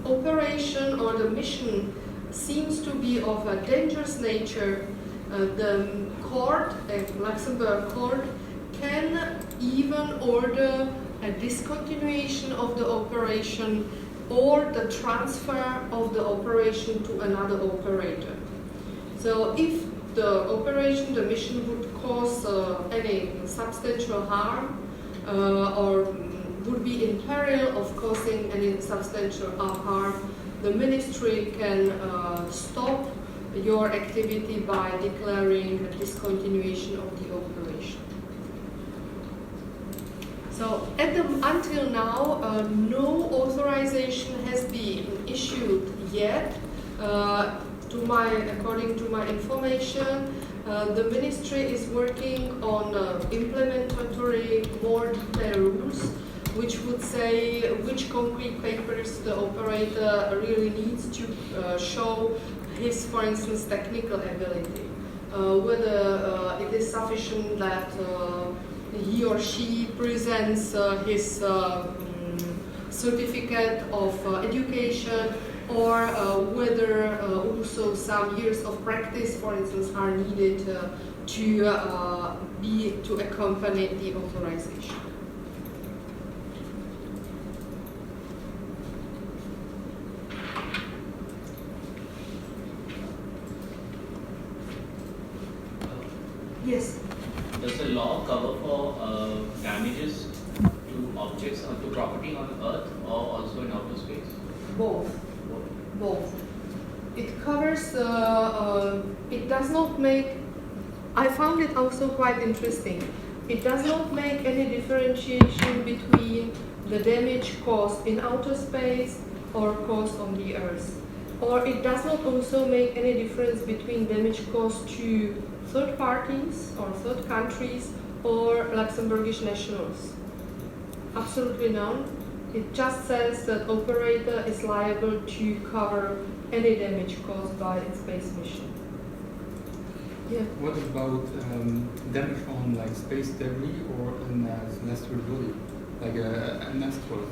[SPEAKER 1] operation or the mission seems to be of a dangerous nature, the court, a Luxembourg court, can even order a discontinuation of the operation or the transfer of the operation to another operator. So if the operation, the mission would cause any substantial harm or would be in peril of causing any substantial harm, the ministry can stop your activity by declaring a discontinuation of the operation. So until now, no authorization has been issued yet. According to my information, the ministry is working on implementatory more detailed rules, which would say which concrete papers the operator really needs to show his, for instance, technical ability. Whether it is sufficient that he or she presents his certificate of education, or whether also some years of practice, for instance, are needed to accompany the authorization. Yes.
[SPEAKER 8] Does the law cover for damages to objects or to property on Earth or also in outer space?
[SPEAKER 1] Both. It covers, it does not make, I found it also quite interesting. It does not make any differentiation between the damage caused in outer space or caused on the Earth. Or it does not also make any difference between damage caused to third parties or third countries or Luxembourgish nationals. Absolutely none. It just says that operator is liable to cover any damage caused by its space mission. Yeah.
[SPEAKER 7] What about damage on like space debris or an celestial body, like an asteroid?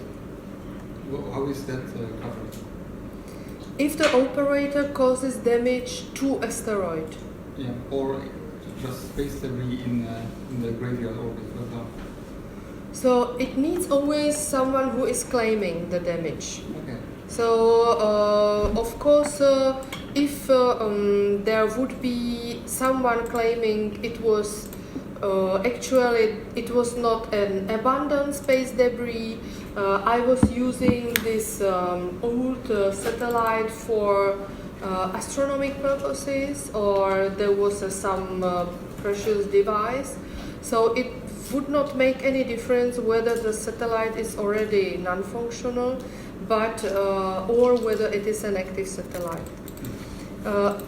[SPEAKER 7] How is that covered?
[SPEAKER 1] If the operator causes damage to asteroid.
[SPEAKER 7] Yeah, or just space debris in the graveyard orbit, for example.
[SPEAKER 1] So it needs always someone who is claiming the damage.
[SPEAKER 7] Okay.
[SPEAKER 1] So, of course, if there would be someone claiming it was actually it was not an abundant space debris, I was using this old satellite for astronomic purposes, or there was some precious device, so it would not make any difference whether the satellite is already non-functional, but or whether it is an active satellite.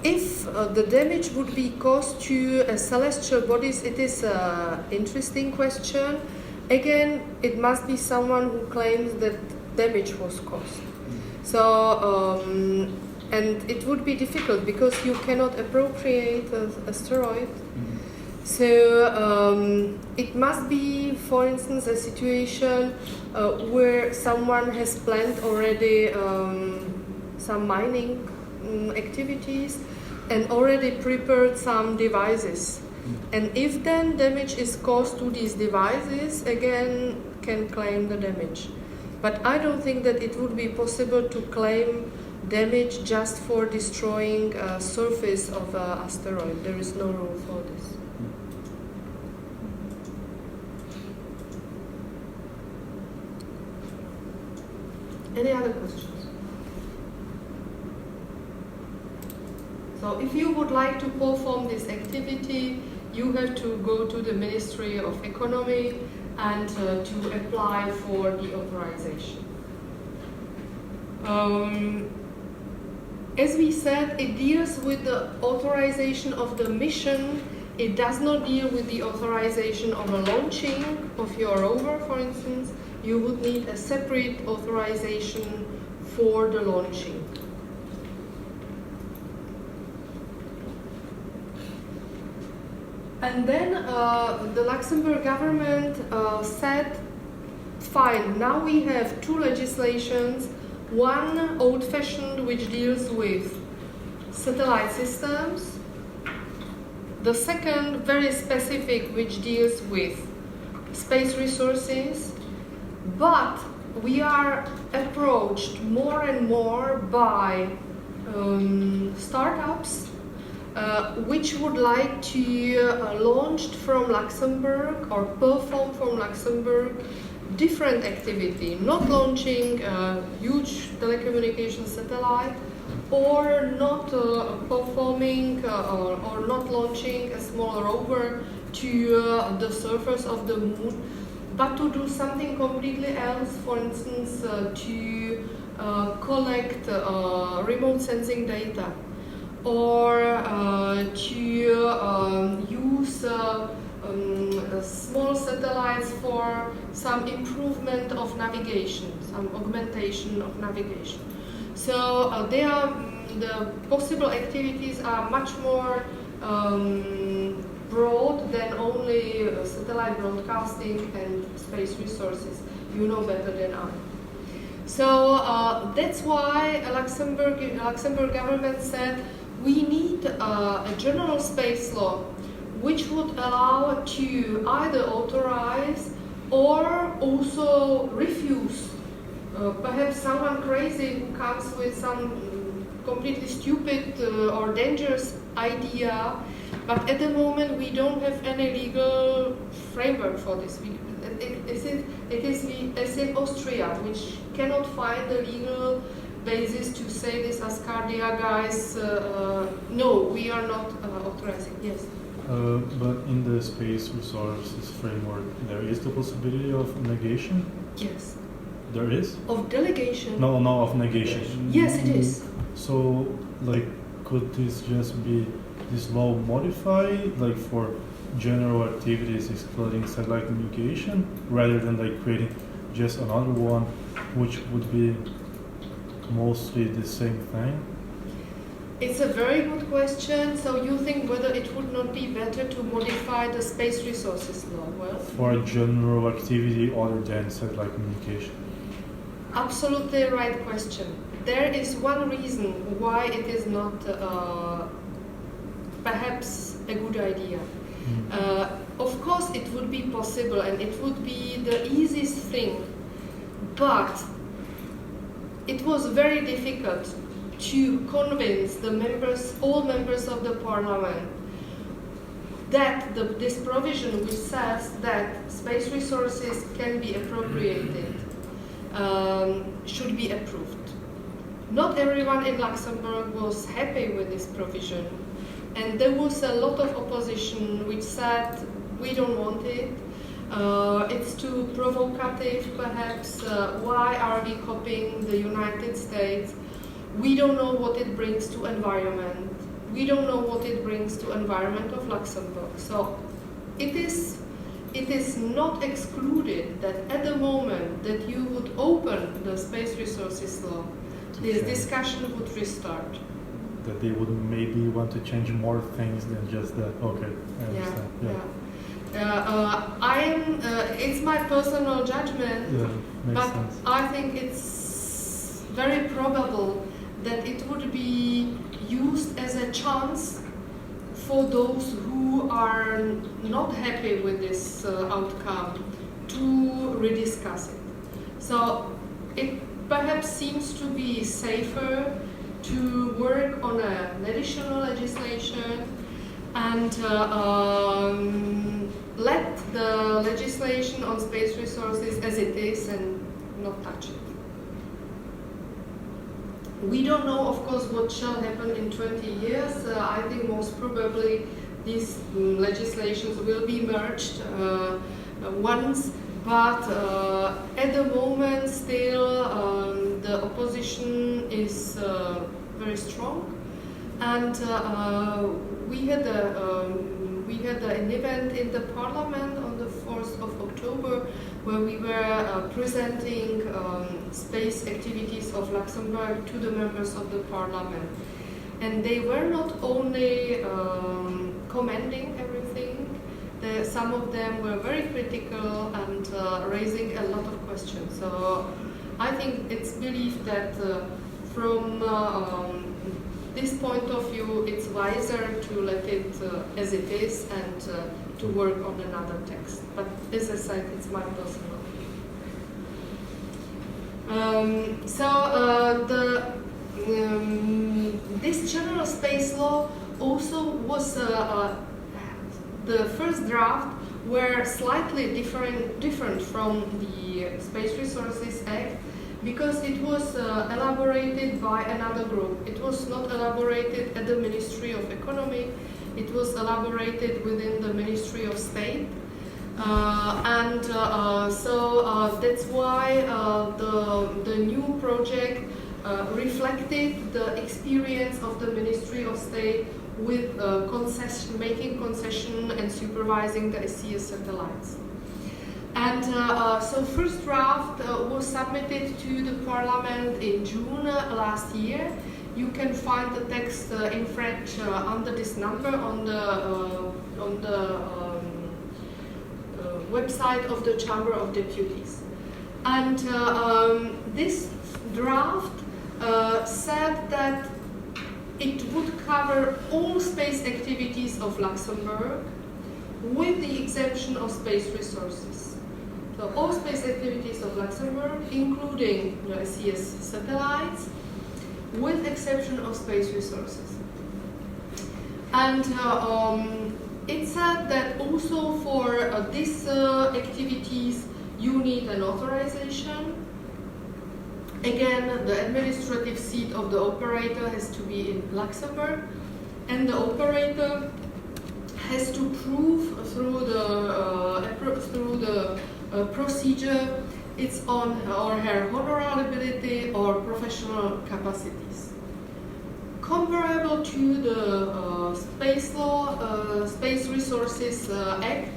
[SPEAKER 1] If the damage would be caused to celestial bodies, it is an interesting question. Again, it must be someone who claims that damage was caused. So, and it would be difficult because you cannot appropriate an asteroid. So it must be, for instance, a situation where someone has planned already some mining activities and already prepared some devices. And if then damage is caused to these devices, again can claim the damage. But I don't think that it would be possible to claim damage just for destroying a surface of an asteroid. There is no rule for this. Any other questions? So if you would like to perform this activity, you have to go to the Ministry of Economy and to apply for the authorization. As we said, it deals with the authorization of the mission. It does not deal with the authorization of a launching of your rover, for instance. You would need a separate authorization for the launching. And then the Luxembourg government said, fine, now we have two legislations, one old-fashioned which deals with satellite systems, the second very specific which deals with space resources, but we are approached more and more by startups which would like to launch from Luxembourg or perform from Luxembourg different activity, not launching a huge telecommunication satellite, or not performing or not launching a small rover to the surface of the moon, but to do something completely else, for instance, to collect remote sensing data, or to use small satellites for some improvement of navigation, some augmentation of navigation. So the possible activities are much more broad than only satellite broadcasting and space resources. You know better than I. So that's why Luxembourg government said we need a general space law which would allow to either authorize or also refuse perhaps someone crazy who comes with some completely stupid or dangerous idea, but at the moment we don't have any legal framework for this. It is as in Austria, which cannot find the legal basis to say this Ascardia guys, no, we are not authorizing. Yes?
[SPEAKER 6] But in the space resources framework, there is the possibility of negation?
[SPEAKER 1] Yes.
[SPEAKER 6] There is?
[SPEAKER 1] Of delegation?
[SPEAKER 6] No, of negation.
[SPEAKER 1] Yes, it is.
[SPEAKER 6] So, like, could this just be, this law modified, like, for general activities excluding satellite communication, rather than, like, creating just another one, which would be mostly the same thing?
[SPEAKER 1] It's a very good question. So you think whether it would not be better to modify the space resources law? Well,
[SPEAKER 6] for a general activity other than satellite communication?
[SPEAKER 1] Absolutely right question. There is one reason why it is not perhaps a good idea. Of course it would be possible and it would be the easiest thing, but it was very difficult to convince all members of the parliament that this provision which says that space resources can be appropriated should be approved. Not everyone in Luxembourg was happy with this provision, and there was a lot of opposition which said we don't want it. It's too provocative, perhaps. Why are we copying the United States? We don't know what it brings to environment. We don't know what it brings to environment of Luxembourg. So it is not excluded that at the moment that you would open the space resources law, this discussion would restart.
[SPEAKER 6] That they would maybe want to change more things than just that. Okay, I understand.
[SPEAKER 1] It's my personal judgment,
[SPEAKER 6] Makes
[SPEAKER 1] but
[SPEAKER 6] sense.
[SPEAKER 1] I think it's very probable that it would be used as a chance for those who are not happy with this outcome to rediscuss it. So it perhaps seems to be safer to work on an additional legislation and let the legislation on space resources as it is and not touch it. We don't know, of course, what shall happen in 20 years. I think most probably these legislations will be merged once, but at the moment still the opposition is very strong, and we had an event in the parliament on the 4th of October where we were presenting space activities of Luxembourg to the members of the parliament. And they were not only commending everything, some of them were very critical and raising a lot of questions. So I think it's believed that from this point of view, it's wiser to let it as it is and to work on another text. But as I said, it's my personal view. This general space law also was the first draft were slightly different from the Space Resources Act, because it was elaborated by another group. It was not elaborated at the Ministry of Economy, it was elaborated within the Ministry of State. So that's why the new project reflected the experience of the Ministry of State with making concession and supervising the SES satellites. And so first draft was submitted to the Parliament in June last year. You can find the text in French under this number on the website of the Chamber of Deputies. And this draft said that it would cover all space activities of Luxembourg with the exemption of space resources. So all space activities of Luxembourg, including the SES satellites, with exception of space resources. And it said that also for these activities you need an authorization. Again, the administrative seat of the operator has to be in Luxembourg, and the operator has to prove through the procedure its on or her honorability or professional capacities. Comparable to the Space Law, Space Resources Act,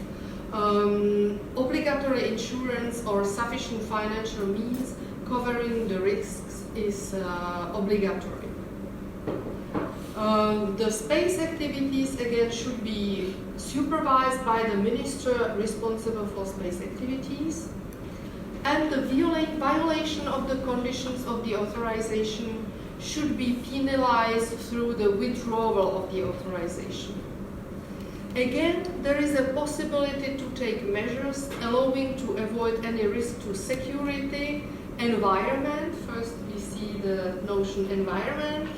[SPEAKER 1] obligatory insurance or sufficient financial means covering the risks is obligatory. The space activities again should be supervised by the minister responsible for space activities, and the violation of the conditions of the authorization should be penalized through the withdrawal of the authorization. Again, there is a possibility to take measures allowing to avoid any risk to security environment. First we see the notion environment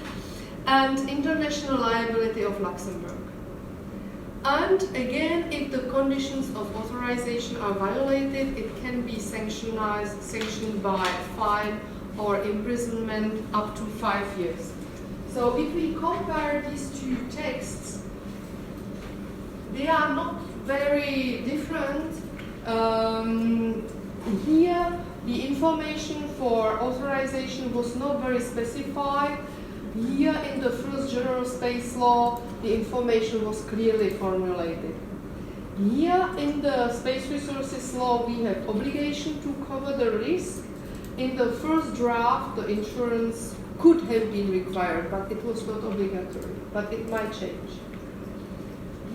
[SPEAKER 1] and international liability of Luxembourg. And again, if the conditions of authorization are violated, it can be sanctioned by fine or imprisonment up to 5 years. So if we compare these two texts, they are not very different. Here, the information for authorization was not very specified. Here, in the first general space law, the information was clearly formulated. Here, in the space resources law, we have obligation to cover the risk. In the first draft, the insurance could have been required, but it was not obligatory, but it might change.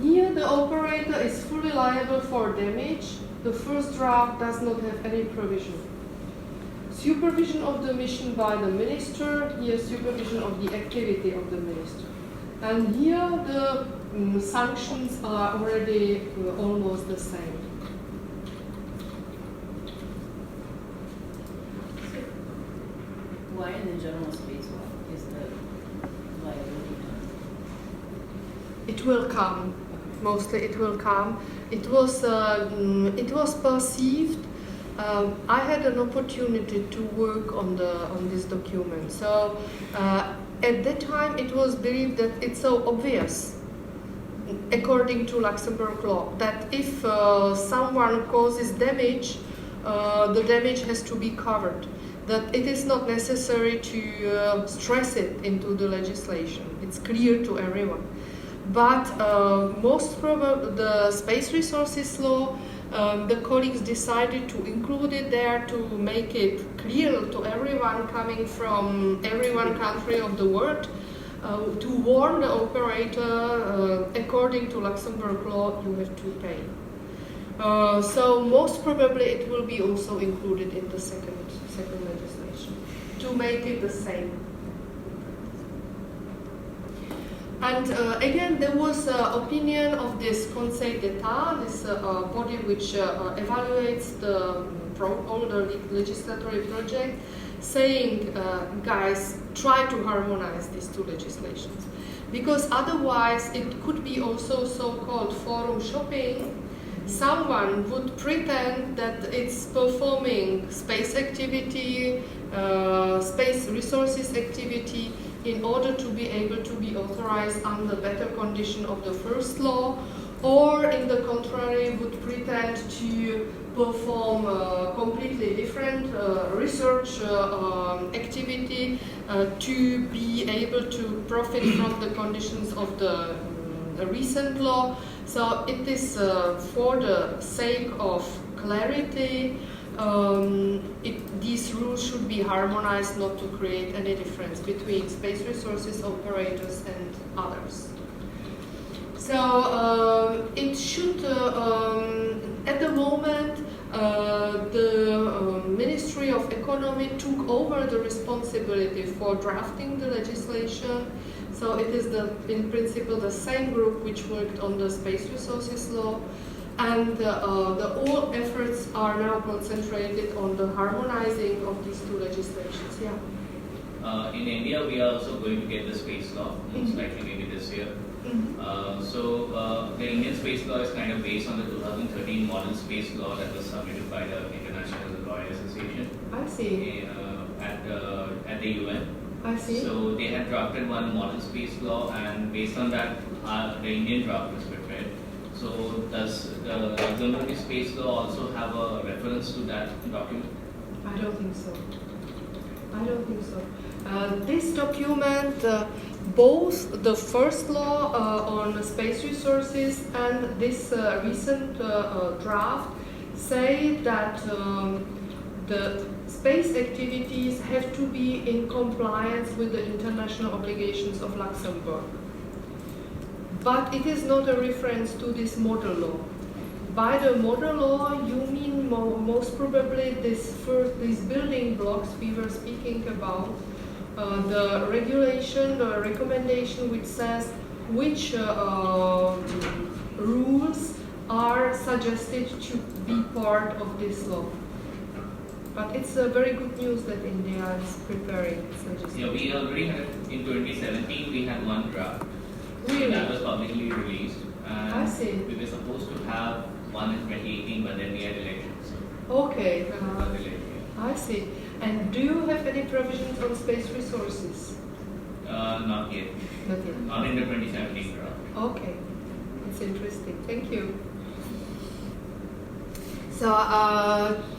[SPEAKER 1] Here, the operator is fully liable for damage. The first draft does not have any provision. Supervision of the mission by the minister, here supervision of the activity of the minister. And here the sanctions are already almost the same.
[SPEAKER 3] Why in the general space law is the liability done?
[SPEAKER 1] It will come. Mostly it will come. It was perceived. I had an opportunity to work on this document. So at that time it was believed that it's so obvious, according to Luxembourg law, that if someone causes damage, the damage has to be covered. That it is not necessary to stress it into the legislation. It's clear to everyone. But most probably the space resources law, the colleagues decided to include it there to make it clear to everyone coming from every one country of the world, to warn the operator, according to Luxembourg law, you have to pay. So most probably it will be also included in the second legislation to make it the same. And again, there was an opinion of this Conseil d'État, this body which evaluates all the legislatory project, saying, guys, try to harmonize these two legislations. Because otherwise it could be also so-called forum shopping. Someone would pretend that it's performing space activity, space resources activity, in order to be able to be authorized under better condition of the first law, or in the contrary would pretend to perform completely different research activity to be able to profit from the conditions of the recent law. So it is for the sake of clarity, these rules should be harmonized not to create any difference between space resources operators and others. So it should, at the moment, the Ministry of Economy took over the responsibility for drafting the legislation. So it is in principle the same group which worked on the space resources law. And all efforts are now concentrated on the harmonizing of these two legislations. Yeah.
[SPEAKER 8] In India, we are also going to get the space law, most likely maybe this year. The Indian space law is kind of based on the 2013 model space law that was submitted by the International Lawyers Association.
[SPEAKER 1] I see.
[SPEAKER 8] At the UN.
[SPEAKER 1] I see.
[SPEAKER 8] So they had drafted one model space law, and based on that, the Indian draft was prepared. So does the Luxembourg space law also have a reference to that document?
[SPEAKER 1] I don't think so. I don't think so. This document, both the first law on space resources and this recent draft say that the space activities have to be in compliance with the international obligations of Luxembourg. But it is not a reference to this model law. By the model law, you mean most probably these building blocks we were speaking about, the regulation, the recommendation which says which rules are suggested to be part of this law. But it's very good news that India is preparing its legislation.
[SPEAKER 8] Yeah, we already had, in 2017, we had one draft.
[SPEAKER 1] Really?
[SPEAKER 8] That was publicly released. And
[SPEAKER 1] I see.
[SPEAKER 8] we were supposed to have one in 2018, but then we had elections.
[SPEAKER 1] Okay.
[SPEAKER 8] So it got delayed, yeah.
[SPEAKER 1] I see. And do you have any provisions on space resources?
[SPEAKER 8] Not yet.
[SPEAKER 1] Not yet.
[SPEAKER 8] Not in the 2017 draft.
[SPEAKER 1] Okay. It's interesting. Thank you. So,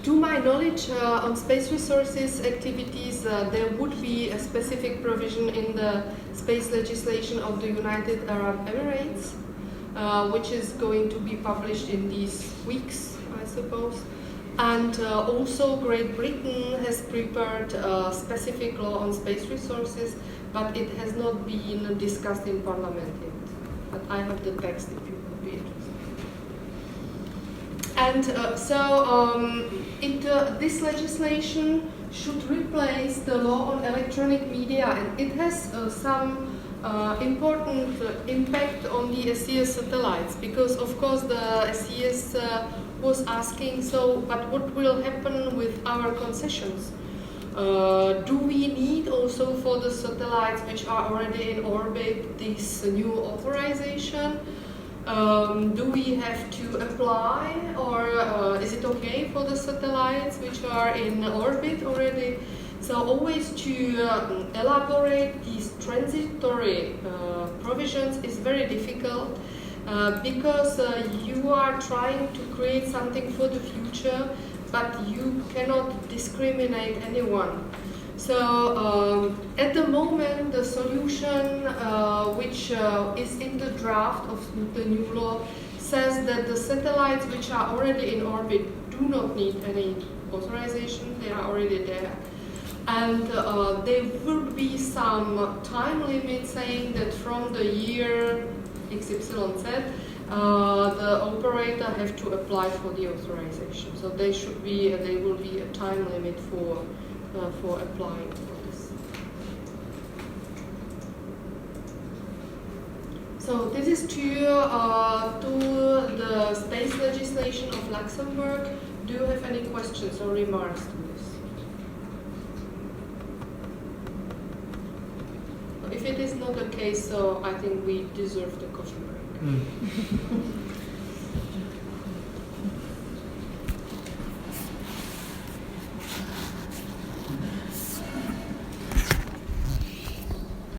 [SPEAKER 1] to my knowledge, on space resources activities, there would be a specific provision in the space legislation of the United Arab Emirates, which is going to be published in these weeks, I suppose. And also Great Britain has prepared a specific law on space resources, but it has not been discussed in Parliament yet. But I have the text if you would be interested. And this legislation should replace the law on electronic media, and it has some important impact on the SES satellites, because of course the SES was asking, so, but what will happen with our concessions? Do we need also for the satellites which are already in orbit this new authorization? Do we have to apply, or is it okay for the satellites which are in orbit already? So always to elaborate these transitory provisions is very difficult because you are trying to create something for the future, but you cannot discriminate anyone. So at the moment, the solution which is in the draft of the new law says that the satellites which are already in orbit do not need any authorization, they are already there. And there would be some time limit saying that from the year XYZ, the operator have to apply for the authorization. So there will be a time limit for applying for this. So this is to the space legislation of Luxembourg. Do you have any questions or remarks to this? If it is not the case, so I think we deserve the coffee break.